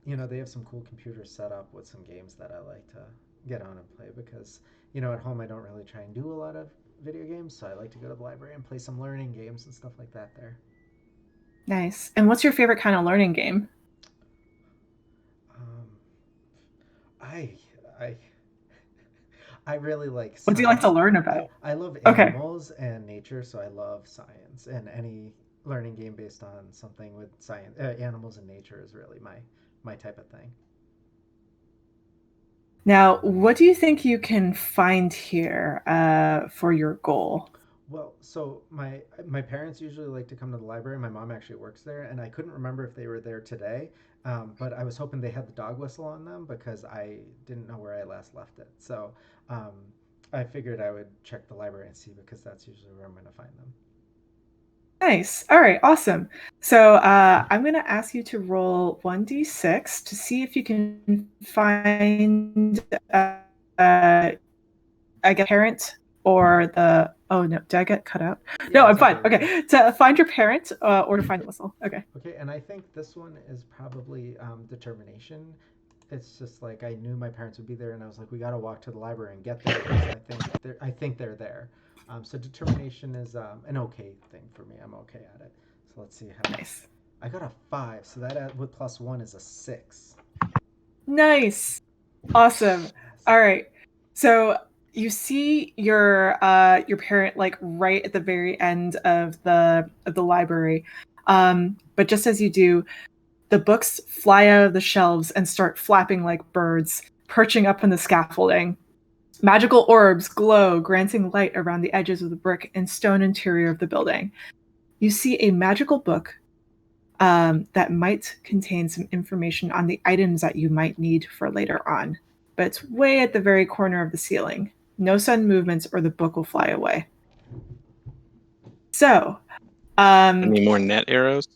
they have some cool computers set up with some games that I like to get on and play because, at home I don't really try and do a lot of video games, so I like to go to the library and play some learning games and stuff like that there. Nice. And what's your favorite kind of learning game? I I I really like What do you like to learn about? I love Okay. animals and nature, so I love science. And any learning game based on something with science, animals and nature is really my type of thing. Now, what do you think you can find here for your goal? Well, so my parents usually like to come to the library. My mom actually works there, and I couldn't remember if they were there today. But I was hoping they had the dog whistle on them because I didn't know where I last left it. So um, I figured I would check the library and see because that's usually where I'm going to find them. Nice. All right, awesome. So I'm going to ask you to roll 1d6 to see if you can find, I guess, parent or the. Oh no, did I get cut out? Yeah, No, I'm it's fine. okay. Okay, to find your parent or to find the whistle. Okay. Okay, and I think this one is probably determination. It's just like I knew my parents would be there, and I was like, we got to walk to the library and get there because I think they're there. So determination is an okay thing for me. I'm okay at it. So let's see how. Nice. I got a 5, so that with +1 is a 6. Nice. Awesome. All right. So you see your parent like right at the very end of the library. But just as you do, the books fly out of the shelves and start flapping like birds, perching up in the scaffolding. Magical orbs glow, granting light around the edges of the brick and stone interior of the building. You see a magical book that might contain some information on the items that you might need for later on. But it's way at the very corner of the ceiling. No sudden movements or the book will fly away. So, Any more net arrows?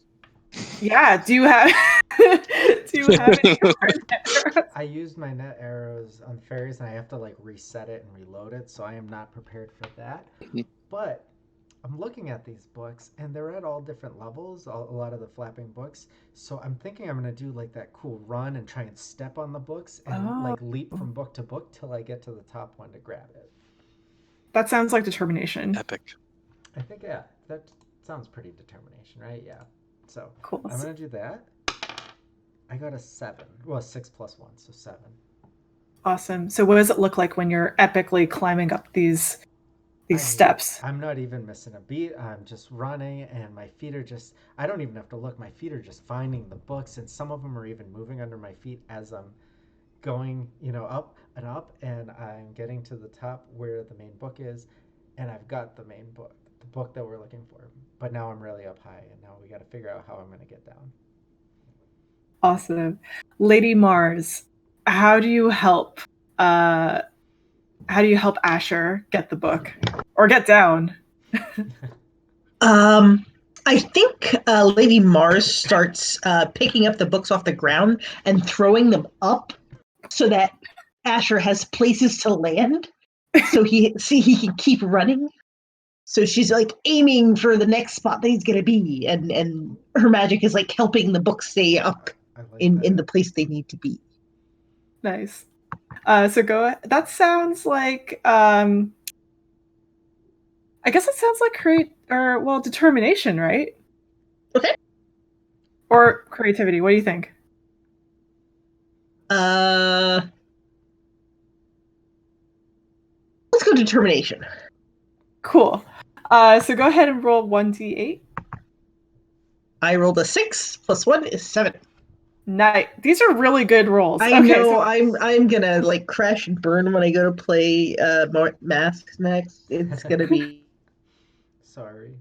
Yeah, do you have any more net arrows? I used my net arrows on fairies, and I have to like reset it and reload it, so I am not prepared for that. But I'm looking at these books, and they're at all different levels, a lot of the flapping books. So I'm thinking I'm going to do like that cool run and try and step on the books and like leap from book to book till I get to the top one to grab it. That sounds like determination. Epic. I think, yeah, that sounds pretty determination, right? Yeah. So Cool. I'm going to do that. I got a 7. Well, 6 + 1, so 7. Awesome. So what does it look like when you're epically climbing up these steps? I'm not even missing a beat. I'm just running, and my feet are just, I don't even have to look. My feet are just finding the books, and some of them are even moving under my feet as I'm going, up and up, and I'm getting to the top where the main book is, and I've got the main book, the book that we're looking for. But now I'm really up high, and now we got to figure out how I'm going to get down. Awesome. Lady Mars, how do you help Asher get the book or get down? I think Lady Mars starts picking up the books off the ground and throwing them up so that Asher has places to land, so he can keep running. So she's like aiming for the next spot that he's gonna be, and her magic is like helping the books stay up in the place they need to be. Nice. So go. That sounds like. I guess it sounds like determination, right? Okay. Or creativity. What do you think? Let's go determination. Cool. So go ahead and roll 1d8. I rolled a 6 plus 1 is 7. Nice. These are really good rolls. I know. I'm gonna like crash and burn when I go to play Masks next. It's gonna be Sorry.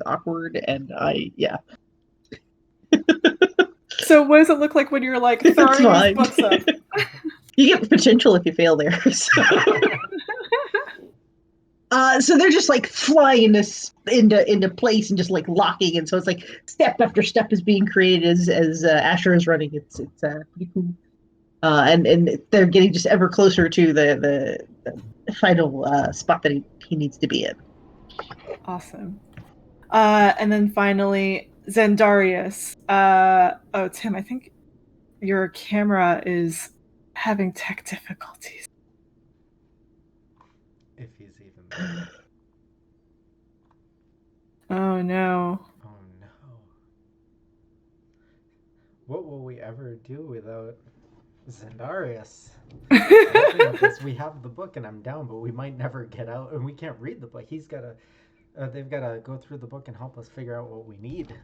awkward, and So what does it look like when you're like throwing these books up? You get potential if you fail there. So they're just like flying into place and just like locking, and so it's like step after step is being created as Asher is running. It's pretty cool, and they're getting just ever closer to the final spot that he needs to be in. Awesome. And then finally, Zendarius. Tim, I think your camera is having tech difficulties. If he's even there. Oh no. Oh no. What will we ever do without Zendarius? We have the book and I'm down, but we might never get out, and we can't read the book. They've got to go through the book and help us figure out what we need.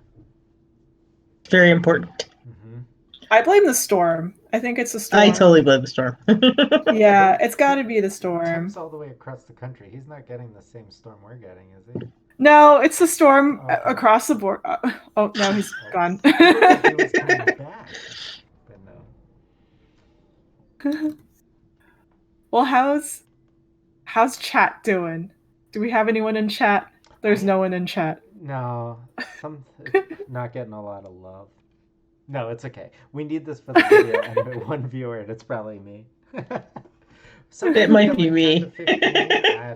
Very important. Mm-hmm. I blame the storm. I think it's the storm. I totally blame the storm. Yeah, it's got to be the storm. Tim's all the way across the country. He's not getting the same storm we're getting, is he? No, it's the storm across the board. Oh, no, he's gone. He was coming back, but no. Well, how's chat doing? Do we have anyone in chat? There's no one in chat. No, not getting a lot of love. No, it's okay. We need this for the video, and one viewer, and it's probably me. So it might be me.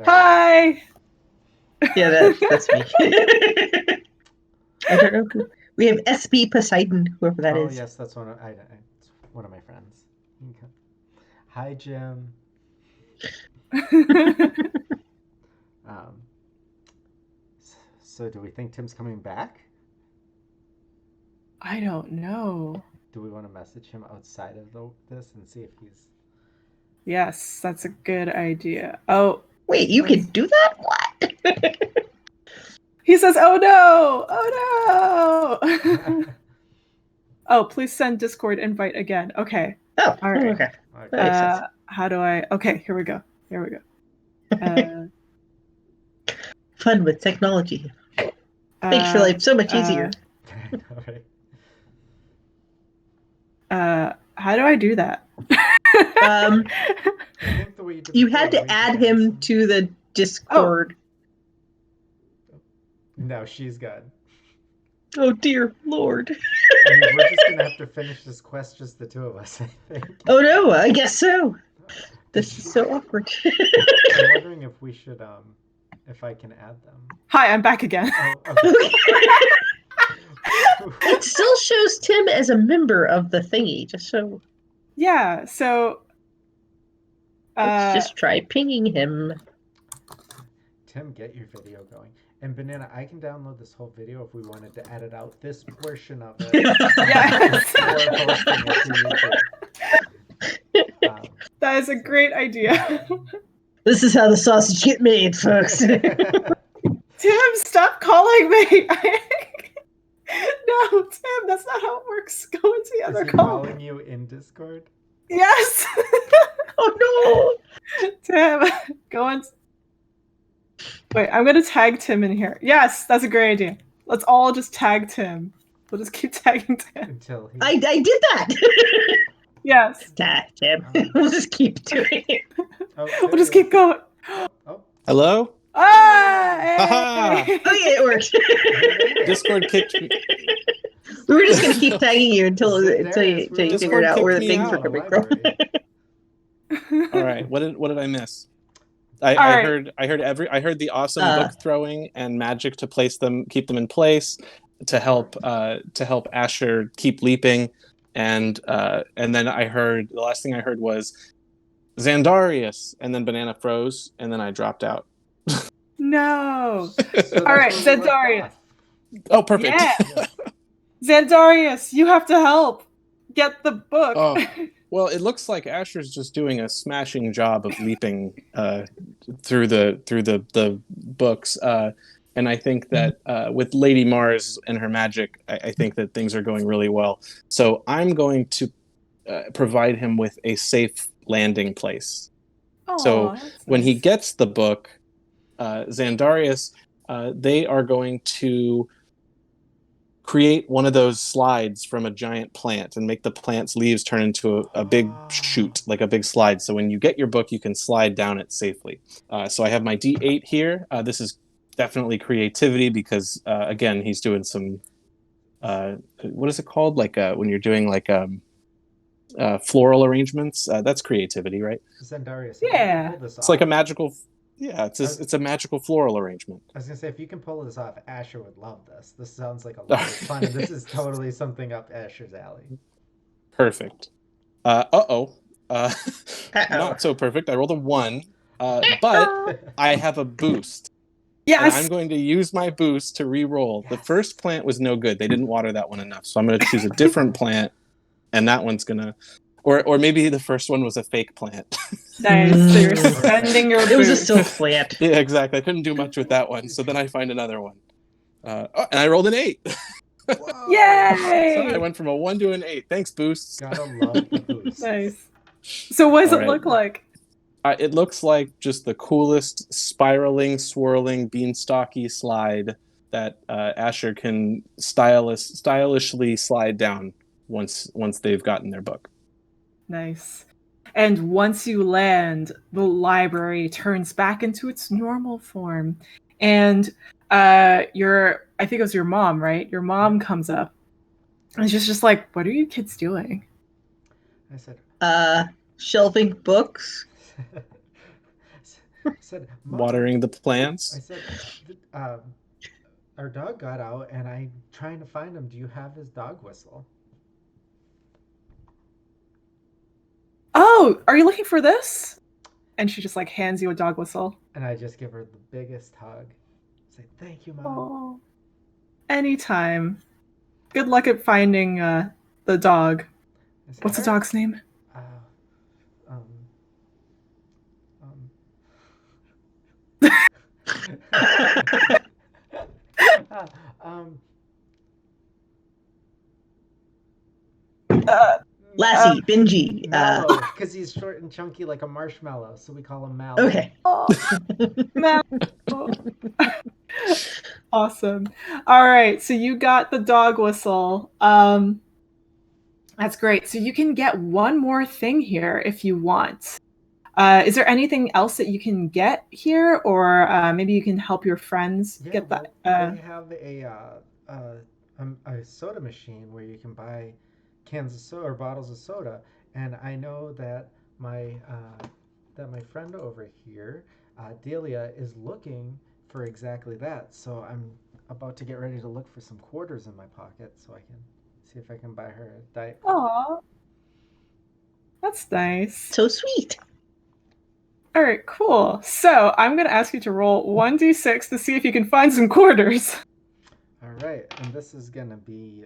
Hi. Yeah, that's me. I don't know who. We have SB Poseidon, whoever that is. Oh yes, that's one of my friends. Okay. Hi, Jim. So do we think Tim's coming back? I don't know. Do we want to message him outside of this and see if he's... Yes, that's a good idea. Oh. Wait, you can do that? What? He says, oh no! Oh no! Oh, please send Discord invite again. Okay. Oh, all right. Okay. How do I... Okay, here we go. Fun with technology. Makes your life so much easier. How do I do that? You had to add him to the Discord. Oh. No, she's gone. Oh dear Lord. I mean, we're just gonna have to finish this quest, just the two of us, I think. Oh no, I guess so. This is so awkward. I'm wondering if we should, if I can add them. Hi, I'm back again. Oh, okay. It still shows Tim as a member of the thingy, just so. Yeah, so. Let's just try pinging him. Tim, get your video going. And Banana, I can download this whole video if we wanted to edit out this portion of it. Yes. That is a great idea. This is how the sausage get made, folks. Tim, stop calling me. No, Tim, that's not how it works. Go into the other call. Calling you in Discord? Yes. Oh no. Tim, go on. Wait, I'm going to tag Tim in here. Yes, that's a great idea. Let's all just tag Tim. We'll just keep tagging Tim. Until he... I did that. Yes. Tag Tim. We'll just keep doing it. We'll just keep going. Hello? Ah! Haha! Oh yeah, it worked. Discord kicked me. We were just gonna keep tagging you until you Zendarius, we were figured out kicked where the me things were out. coming from. All right, what did I miss? All I right. heard the awesome book throwing and magic to keep them in place to help Asher keep leaping, and then the last thing I heard was Xandarius, and then Banana froze, and then I dropped out. No. So All right, that's where we left Xandarius. off. Oh, perfect. Yeah. Xandarius, you have to help. Get the book. Oh, well, it looks like Asher's just doing a smashing job of leaping through the books, and I think that with Lady Mars and her magic, I think that things are going really well. So I'm going to provide him with a safe landing place. So Aw, that's when he nice. gets the book, Xandarius, they are going to create one of those slides from a giant plant and make the plant's leaves turn into a big shoot, like a big slide. So when you get your book, you can slide down it safely. So I have my D8 here. This is definitely creativity because, again, he's doing some, what is it called? Like when you're doing like floral arrangements. That's creativity, right? Zendarius, Yeah. pull this It's like off. a magical, yeah, it's a magical floral arrangement. I was gonna say, if you can pull this off, Asher would love this. This sounds like a lot of fun, and this is totally something up Asher's alley. Perfect. Not so perfect. I rolled a 1, but I have a boost. And Yes. I'm going to use my boost to re-roll. Yes. The first plant was no good. They didn't water that one enough. So I'm going to choose a different plant, and that one's going to... Or maybe the first one was a fake plant. Nice. So you're spending your It was a boost. still plant. Yeah, exactly. I couldn't do much with that one. So then I find another one. And I rolled an 8. Whoa. Yay! So I went from a 1 to an 8. Thanks, boosts. Gotta love the boost. Nice. So what does All it right. look like? It looks like just the coolest spiraling, swirling, beanstalky slide that Asher can stylishly slide down once they've gotten their book. Nice. And once you land, the library turns back into its normal form. And I think it was your mom, right? Your mom comes up. And she's just like, what are you kids doing? I said, Shelving books. Mom, Watering the I plants. said, our dog got out, and I'm trying to find him. Do you have his dog whistle? Oh, are you looking for this? And she just like hands you a dog whistle. And I just give her the biggest hug. Say, thank you, Mom. Oh, anytime. Good luck at finding the dog. I said, What's the "All right." dog's name? Lassie, Benji. Mallow, because he's short and chunky like a marshmallow, so we call him Mallow. Okay. Oh, awesome. All right, so you got the dog whistle. That's great. So you can get one more thing here if you want. Is there anything else that you can get here, or maybe you can help your friends get that? They have a soda machine where you can buy cans of soda or bottles of soda, and I know that my friend over here, Delia, is looking for exactly that. So I'm about to get ready to look for some quarters in my pocket so I can see if I can buy her a Diet Coke. Aw, that's nice. So sweet. All right, cool. So I'm going to ask you to roll 1d6 to see if you can find some quarters. All right, and this is going to be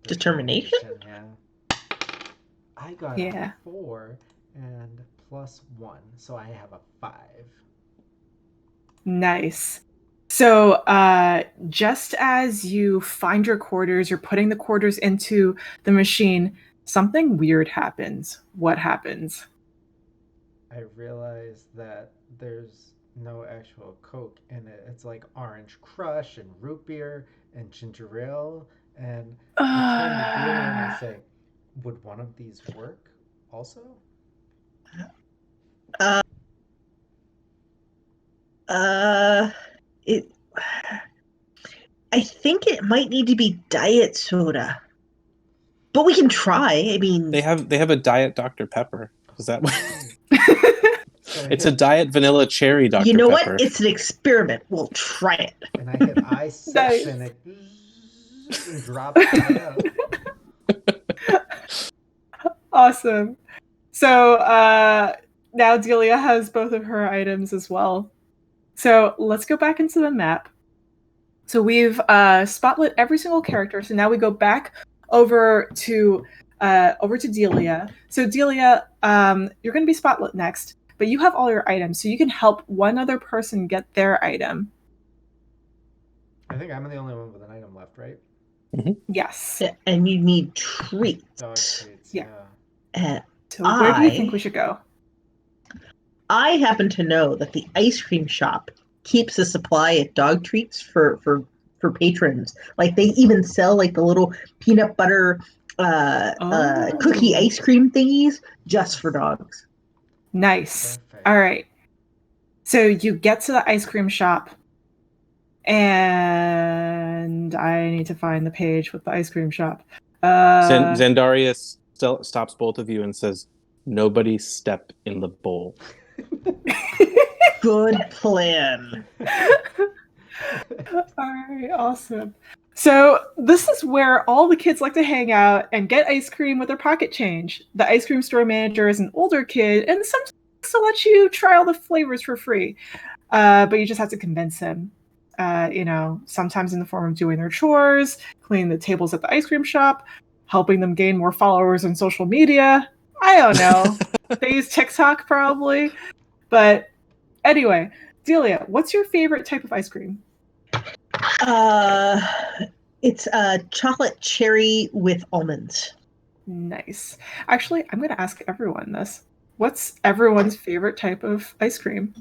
Determination? Yeah. I got a 4 and +1, so I have a 5. Nice. So just as you find your quarters, you're putting the quarters into the machine, something weird happens. What happens? I realized that there's no actual Coke in it. It's like Orange Crush and root beer and ginger ale. And I turn to Delia and I say, would one of these work also? It. I think it might need to be diet soda, but we can try. I mean, They have a diet Dr. Pepper. Is that what? So It's a diet vanilla cherry Dr. you know Pepper. what? It's an experiment. We'll try it. And I hit I6 Nice. and it and drops right out. Awesome. So now Delia has both of her items as well. So let's go back into the map. So we've spotlit every single character. So now we go back over to Delia. So Delia, you're going to be spotlit next, but you have all your items, so you can help one other person get their item. I think I'm the only one with an item left, right? Yes. And you need treats. Dog treats. Yeah. And So where do you think we should go? I happen to know that the ice cream shop keeps a supply of dog treats for patrons. Like they even sell like the little peanut butter cookie ice cream thingies just for dogs. Nice. Perfect. All right. So you get to the ice cream shop, and I need to find the page with the ice cream shop. Zandarius stops both of you and says, "Nobody step in the bowl." Good plan. All right, awesome. So this is where all the kids like to hang out and get ice cream with their pocket change. The ice cream store manager is an older kid and sometimes to let you try all the flavors for free. But you just have to convince him. Sometimes in the form of doing their chores, cleaning the tables at the ice cream shop, helping them gain more followers on social media. I don't know. They use TikTok probably. But anyway, Delia, what's your favorite type of ice cream? It's chocolate cherry with almonds. Nice. Actually, I'm going to ask everyone this. What's everyone's favorite type of ice cream?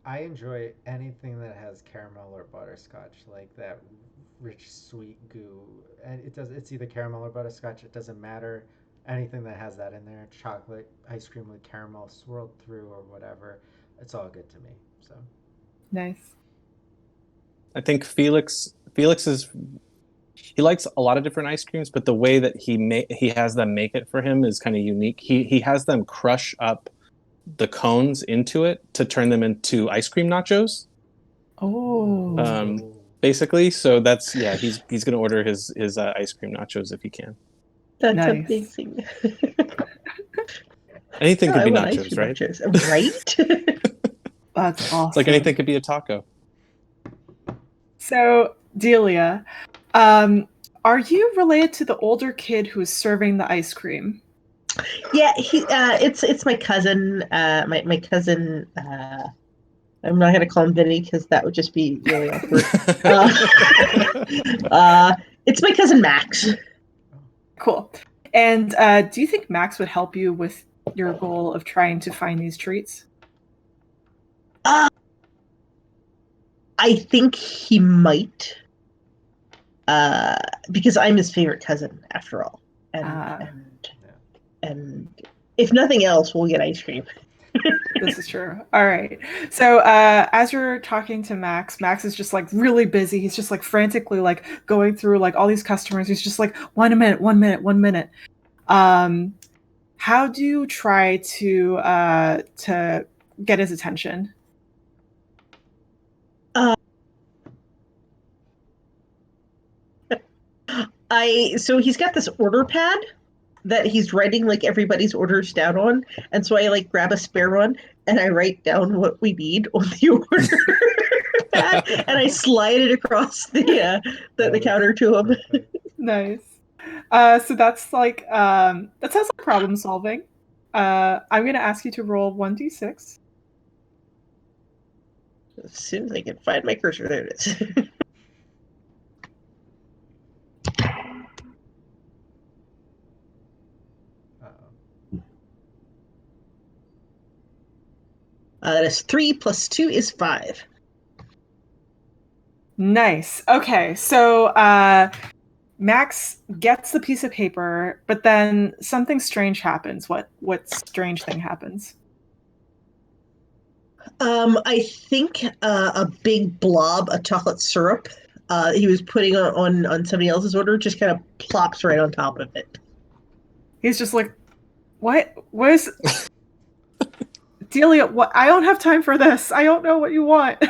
I enjoy anything that has caramel or butterscotch, like that rich sweet goo. And it's either caramel or butterscotch, it doesn't matter. Anything that has that in there, chocolate ice cream with caramel swirled through or whatever, it's all good to me. So Nice. I think Felix is he likes a lot of different ice creams, but the way that he has them make it for him is kind of unique. He has them crush up the cones into it to turn them into ice cream nachos. Oh. Basically, so that's he's going to order his ice cream nachos if he can. That's Nice. amazing. Anything could be I want nachos, ice cream right? nachos. Right? That's awesome. It's like anything could be a taco. So, Delia, are you related to the older kid who's serving the ice cream? Yeah, it's my cousin. My cousin. I'm not gonna call him Vinny because that would just be really awkward. It's my cousin Max. Cool. And do you think Max would help you with your goal of trying to find these treats? I think he might, because I'm his favorite cousin after all, and if nothing else, we'll get ice cream. This is true. All right. So as you're talking to Max is just like really busy. He's just like frantically like going through like all these customers. He's just like 1 minute, 1 minute, 1 minute. How do you try to get his attention? So he's got this order pad that he's writing like everybody's orders down on, and so I like grab a spare one and I write down what we need on the order pad and I slide it across the counter to him. Nice. So that's like that sounds like problem solving. I'm gonna ask you to roll 1d6. As soon as I can find my cursor, there it is. That is 3 plus 2 is 5. Nice. Okay, so Max gets the piece of paper, but then something strange happens. What strange thing happens? I think a big blob of chocolate syrup he was putting on somebody else's order just kind of plops right on top of it. He's just like, what? Where's Delia? What? I don't have time for this. I don't know what you want.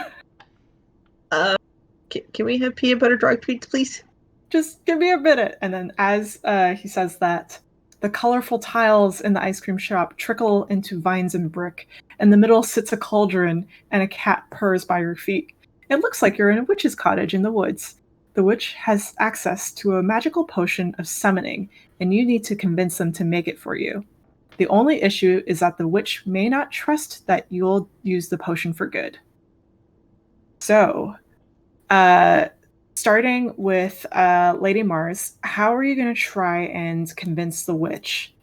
Can we have peanut butter dog treats, please? Just give me a minute. And then as he says that, the colorful tiles in the ice cream shop trickle into vines and brick. In the middle sits a cauldron, and a cat purrs by your feet. It looks like you're in a witch's cottage in the woods. The witch has access to a magical potion of summoning, and you need to convince them to make it for you. The only issue is that the witch may not trust that you'll use the potion for good. So, starting with Lady Mars, how are you going to try and convince the witch?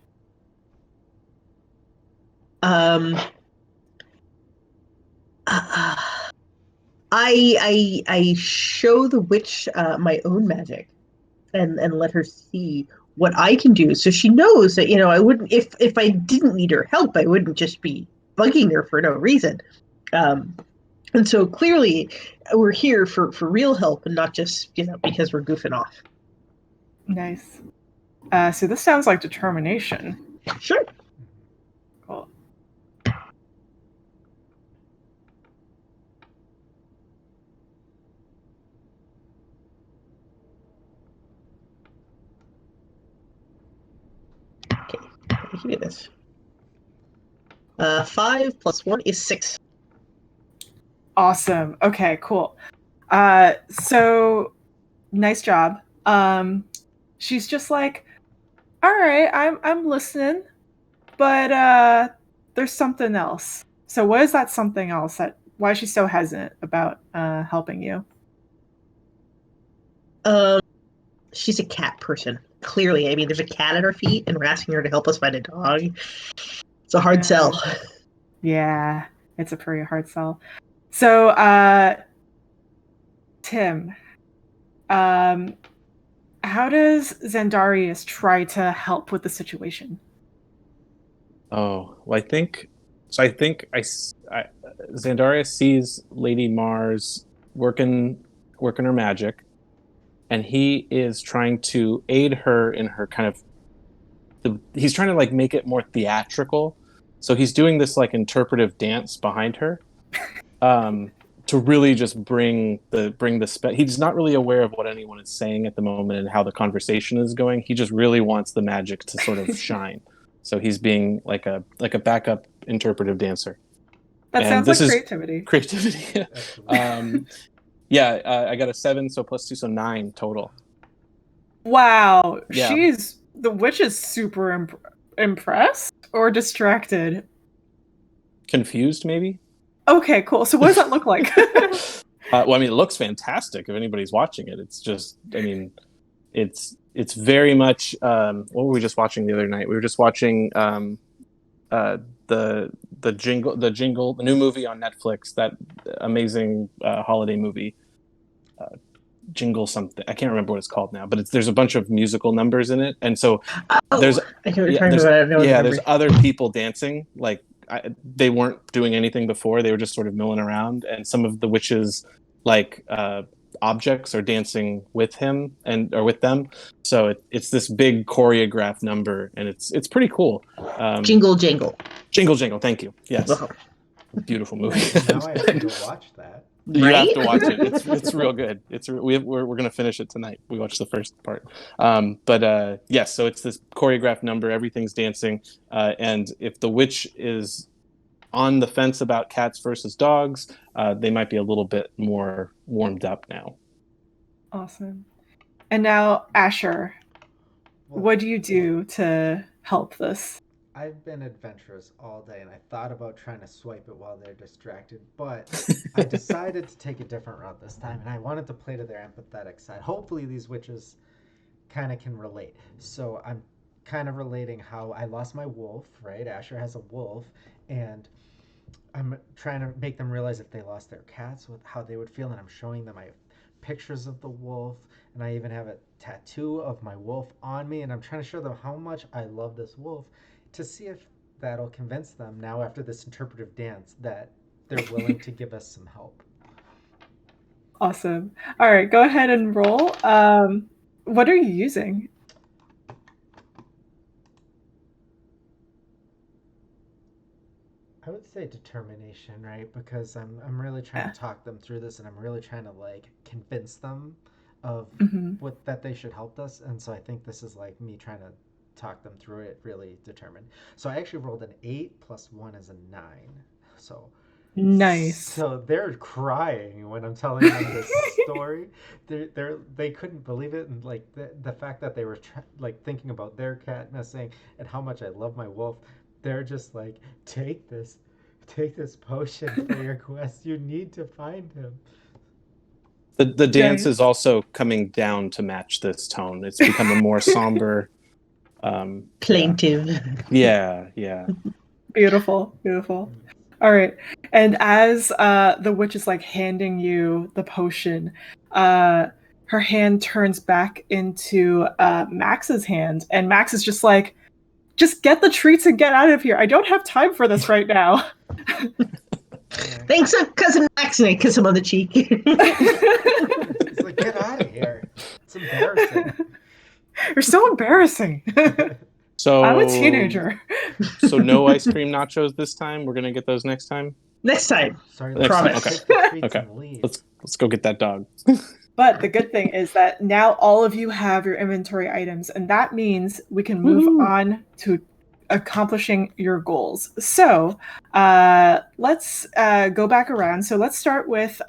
I show the witch my own magic and let her see what I can do, so she knows that I wouldn't if I didn't need her help, I wouldn't just be bugging her for no reason. And so clearly, we're here for real help and not just because we're goofing off. Nice. So this sounds like determination. Sure. Cool. Okay, let me give you this. 5 + 1 is 6. Awesome. Okay, cool. So nice job. She's just like, all right, I'm listening, but there's something else. So what is that something else? Why is she so hesitant about helping you? She's a cat person. Clearly, I mean, there's a cat at her feet, and we're asking her to help us find a dog. It's a hard sell. Yeah, it's a pretty hard sell. So, Tim, how does Xandarius try to help with the situation? Oh, well, I think Xandarius sees Lady Mars working her magic, and he is trying to aid her in her kind of. He's trying to like make it more theatrical, so he's doing this like interpretive dance behind her, to really just bring the. He's not really aware of what anyone is saying at the moment and how the conversation is going. He just really wants the magic to sort of shine. So he's being like a backup interpretive dancer. That sounds like creativity. Creativity. Yeah, I got a 7, so +2, so 9 total. Wow, Yeah. The witch is super impressed or distracted. Confused, maybe. Okay, cool. So what does that look like? Well, I mean, it looks fantastic if anybody's watching it. It's just, I mean, it's very much. What were we just watching the other night? We were just watching the jingle, the new movie on Netflix, that amazing holiday movie. Jingle something. I can't remember what it's called now, but there's a bunch of musical numbers in it, and so there's other people dancing. Like they weren't doing anything before; they were just sort of milling around, and some of the witches like objects are dancing with him or with them. So it's this big choreographed number, and it's pretty cool. Jingle Jangle. Jingle Jangle. Thank you. Yes. Beautiful movie. Now I have to go watch that. You have to watch it. It's real good. We're gonna finish it tonight. We watched the first part, but yes. So it's this choreographed number. Everything's dancing, and if the witch is on the fence about cats versus dogs, they might be a little bit more warmed up now. Awesome. And now, Asher, what do you do to help this? I've been adventurous all day, and I thought about trying to swipe it while they're distracted, but I decided to take a different route this time, and I wanted to play to their empathetic side. Hopefully these witches kind of can relate. So I'm kind of relating how I lost my wolf, right? Asher has a wolf, and I'm trying to make them realize if they lost their cats, how they would feel, and I'm showing them I have pictures of the wolf, and I even have a tattoo of my wolf on me, and I'm trying to show them how much I love this wolf, to see if that'll convince them now after this interpretive dance that they're willing to give us some help. Awesome. All right, go ahead and roll. What are you using? I would say determination, right? Because I'm really trying to talk them through this, and I'm really trying to like convince them of what that they should help us. And so I think this is like me trying to talk them through it, really determined. So I actually rolled an 8 plus 1 is a 9. So Nice. So they're crying when I'm telling them this story. They couldn't believe it, and like the fact that they were like thinking about their cat missing and how much I love my wolf. They're just like, take this potion for your quest. You need to find him. The dance is also coming down to match this tone. It's becoming more somber. Plaintive. Yeah. Beautiful. All right. And as the witch is like handing you the potion, her hand turns back into Max's hand, and Max is just like, just get the treats and get out of here. I don't have time for this right now. Thanks, cousin Max, and I kiss him on the cheek. It's like, get out of here. It's embarrassing. You're so embarrassing. So I'm a teenager. So no ice cream nachos this time. We're gonna get those next time. Next time. Sorry, promise. Okay. Let's go get that dog. But the good thing is that now all of you have your inventory items, and that means we can move on to accomplishing your goals. So let's go back around. So let's start with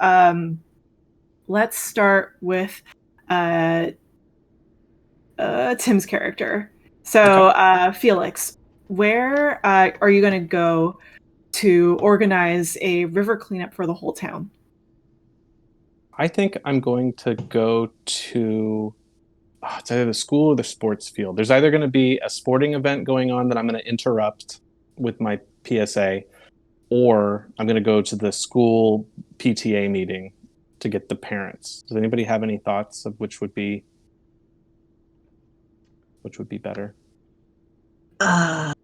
Tim's character. So Felix, where are you going to go to organize a river cleanup for the whole town? I think I'm going to go to it's either the school or the sports field. There's either going to be a sporting event going on that I'm going to interrupt with my PSA, or I'm going to go to the school PTA meeting to get the parents. Does anybody have any thoughts of which would be better? I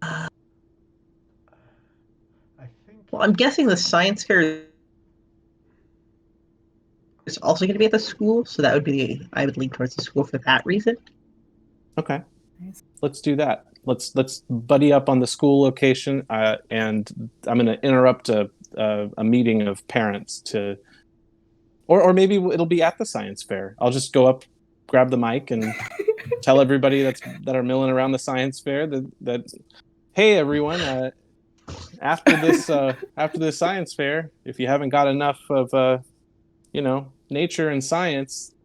think. Well, I'm guessing the science fair is also going to be at the school, so that would be I would lean towards the school for that reason. Okay, let's do that. Let's buddy up on the school location, and I'm going to interrupt a meeting of parents to, or maybe it'll be at the science fair. I'll just go up, grab the mic, and tell everybody that are milling around the science fair that hey everyone, after this science fair, if you haven't got enough of nature and science,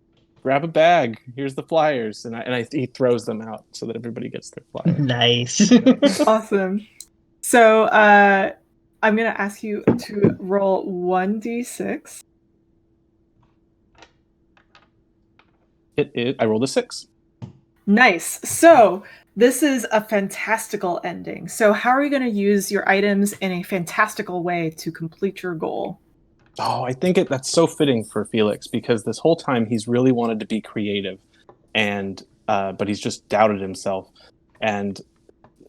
grab a bag. Here's the flyers, and he throws them out so that everybody gets their flyers. Nice. Awesome. So I'm going to ask you to roll 1d6. I rolled a 6. Nice. So this is a fantastical ending. So how are you going to use your items in a fantastical way to complete your goal? Oh, I think that's so fitting for Felix, because this whole time he's really wanted to be creative, and but he's just doubted himself. And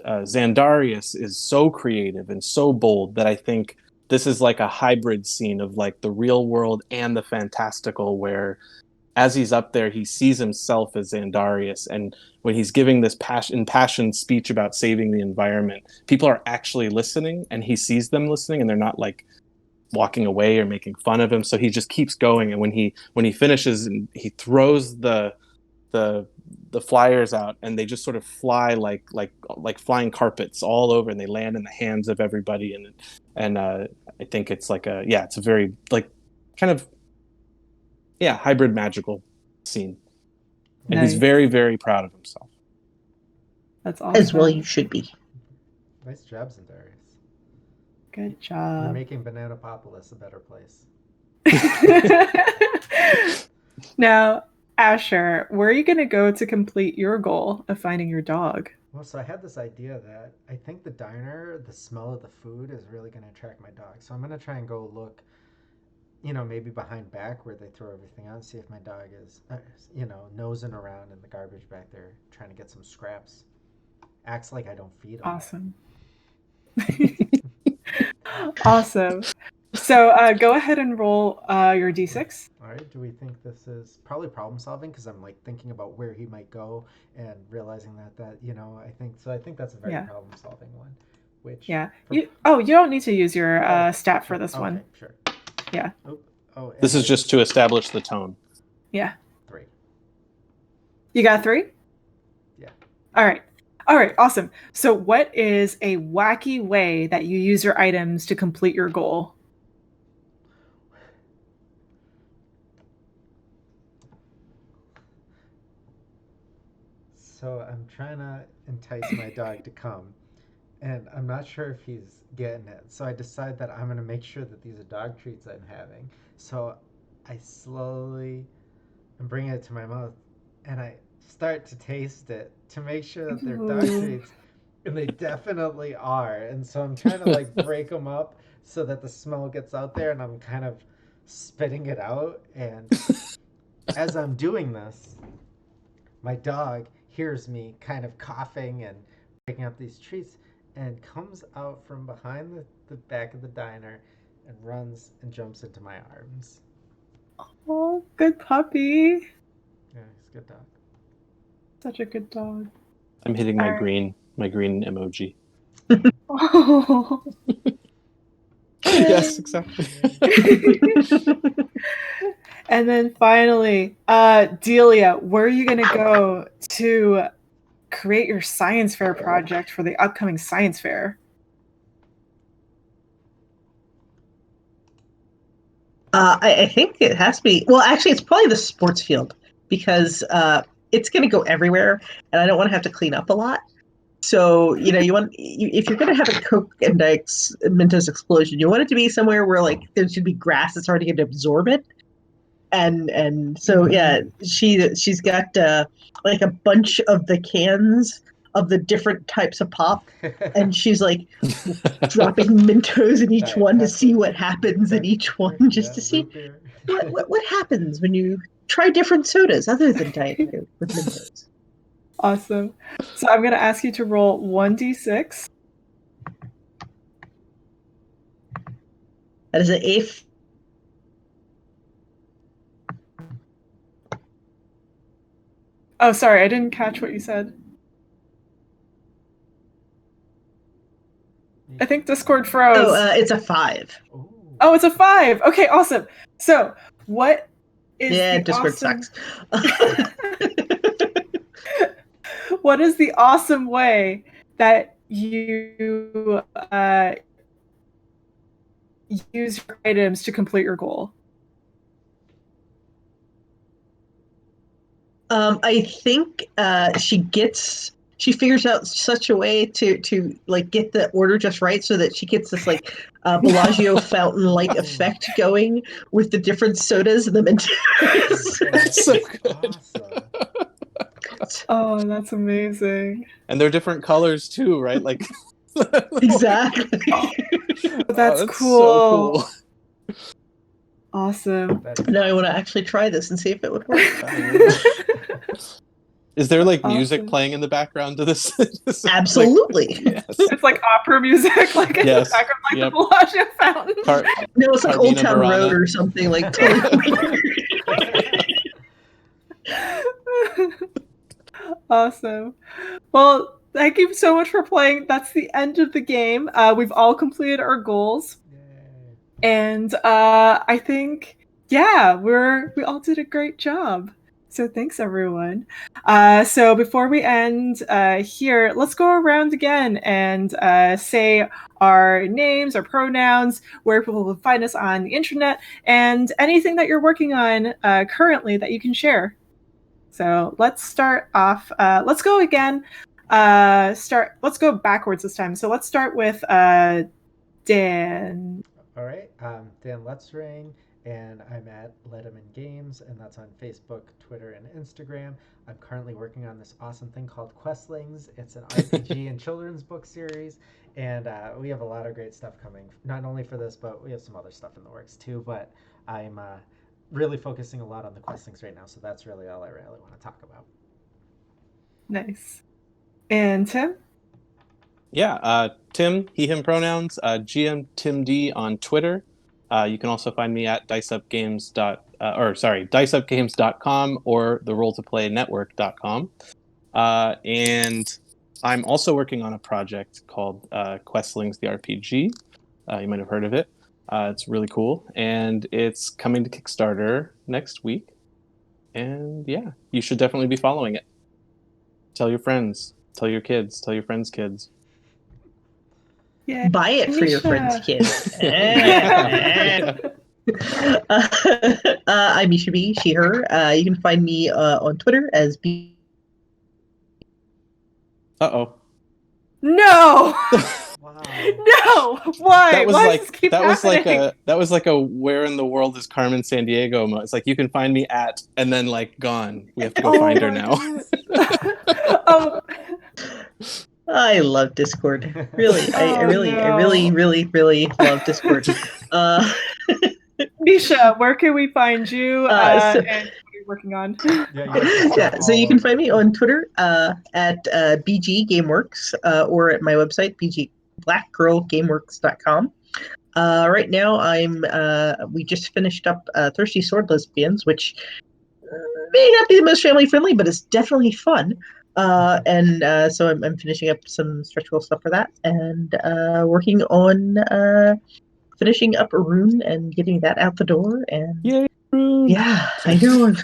Xandarius is so creative and so bold that I think this is like a hybrid scene of like the real world and the fantastical, where as he's up there, he sees himself as Xandarius, and when he's giving this impassioned speech about saving the environment, people are actually listening, and he sees them listening, and they're not like walking away or making fun of him. So he just keeps going, and when he finishes, and he throws the flyers out, and they just sort of fly like flying carpets all over, and they land in the hands of everybody. And I think it's like it's a very like kind of hybrid magical scene. And Nice. He's very, very proud of himself. That's awesome. As well you should be. Nice job, Xandarius. Good You're job. making Bananapolis a better place. Now, Asher, where are you going to go to complete your goal of finding your dog? Well, so I had this idea that I think the diner, the smell of the food is really going to attract my dog. So I'm going to try and go look, maybe behind back where they throw everything out, see if my dog is, nosing around in the garbage back there, trying to get some scraps. Acts like I don't feed him. Awesome. Awesome. So go ahead and roll your d6. All right. Do we think this is probably problem solving? Because I'm like thinking about where he might go and realizing that I think so. I think that's a very Yeah. problem solving one. Which Yeah. You don't need to use your Oh, stat for this okay, one. sure. Yeah. Oh, This is just to establish the tone. Yeah. 3. You got 3? Yeah. All right. Awesome. So what is a wacky way that you use your items to complete your goal? So I'm trying to entice my dog to come, and I'm not sure if he's getting it. So I decide that I'm going to make sure that these are dog treats I'm having. So I slowly bring it to my mouth, and I start to taste it to make sure that they're dog Ooh. treats, and they definitely are. And so I'm trying to like break them up so that the smell gets out there, and I'm kind of spitting it out. And as I'm doing this, my dog hears me kind of coughing and breaking up these treats and comes out from behind the back of the diner and runs and jumps into my arms. Oh, good puppy. Yeah, he's a good dog. Such a good dog. I'm hitting my All right. green emoji. Oh. Yes, exactly. And then finally, Delia, where are you going to go to create your science fair project for the upcoming science fair? I think it has to be. Well, actually, it's probably the sports field because it's going to go everywhere, and I don't want to have to clean up a lot. So if you're going to have a Coke and Mentos explosion, you want it to be somewhere where like there should be grass that's already going to absorb it. And so yeah, she's got like a bunch of the cans of the different types of pop, and she's like dropping Mentos in each Diet one to see Pepsi, what happens in each Pepsi, one, just yeah, to see root beer. what happens when you try different sodas other than Diet Coke with Mentos. Awesome. So I'm going to ask you to roll 1d6. That is an eighth. Oh, sorry, I didn't catch what you said. I think Discord froze. It's a 5. Ooh. Oh, it's a 5. Okay, awesome. So, what is the Discord awesome... sucks. What is the awesome way that you use your items to complete your goal? I think she figures out such a way to like get the order just right so that she gets this like Bellagio fountain-like effect going with the different sodas and the Mentos. That's so good. Awesome. Oh, that's amazing. And they're different colors too, right? Like Exactly. That's so cool. cool. Awesome. Now I want to actually try this and see if it would work. Is there like music Awesome. playing in the background to this? Absolutely. Like, yes. It's like opera music, like in Yes. the background, like Yep. the Bellagio fountain. No, it's like Carmina Old Town Burana. Road or something like totally weird. Awesome. Well, thank you so much for playing. That's the end of the game. We've all completed our goals. Yay. And I think, yeah, we all did a great job. So thanks, everyone. So before we end here, let's go around again and say our names, our pronouns, where people will find us on the internet, and anything that you're working on currently that you can share. So let's start off. Let's go again. Let's go backwards this time. So let's start with Dan. All right, Dan Letzring, and I'm at Letterman Games, and that's on Facebook, Twitter, and Instagram. I'm currently working on this awesome thing called Questlings. It's an RPG and children's book series, and we have a lot of great stuff coming, not only for this, but we have some other stuff in the works too. But I'm really focusing a lot on the Questlings right now, so that's really all I really want to talk about. Nice. And Tim? Yeah, Tim, he, him pronouns, GM Tim D on Twitter. You can also find me at diceupgames.com or therolltoplaynetwork.com. And I'm also working on a project called Questlings RPG. You might have heard of it. It's really cool, and it's coming to Kickstarter next week. And yeah, you should definitely be following it. Tell your friends, tell your kids, tell your friends' kids. Yeah. Buy it for your friends' Misha. kids. Yeah. I'm Misha B, she, her. You can find me on Twitter as B. Uh-oh. No! Wow. No! Why? Why does this keep happening? That was like a where in the world is Carmen San Diego? It's like you can find me at and then like gone. We have to go find her my now. God. I love Discord. Really, I really love Discord. Misha, where can we find you So- and what are you working on? yeah, so you can find me on Twitter at BG Gameworks or at my website blackgirlgameworks.com. Right now, we just finished up Thirsty Sword Lesbians, which may not be the most family friendly, but it's definitely fun. And so I'm finishing up some stretch goal stuff for that, and working on finishing up a rune and getting that out the door. And Yay, Rune. yeah, I know.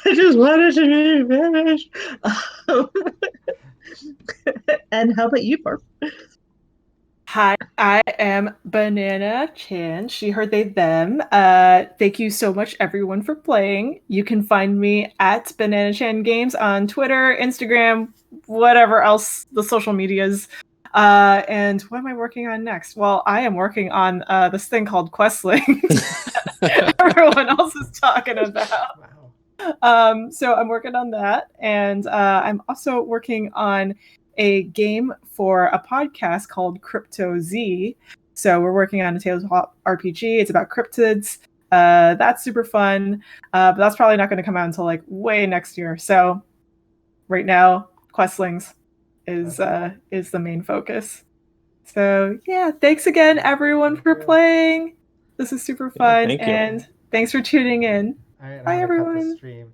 I just wanted to be finished. And how about you, Barb? Hi, I am Banana Chan. She, her, they, them. Thank you so much, everyone, for playing. You can find me at Banana Chan Games on Twitter, Instagram, whatever else the social medias. And what am I working on next? Well, I am working on this thing called Questlings. Everyone else is talking about. Wow. So I'm working on that, and I'm also working on a game for a podcast called Crypto Z. So we're working on a tabletop RPG. It's about cryptids. That's super fun, but that's probably not going to come out until like way next year. So right now, Questlings is the main focus. So yeah, thanks again, everyone, for playing. This is super fun, thank you. and thanks for tuning in. All right, Bye, I'm gonna cut the everyone. stream.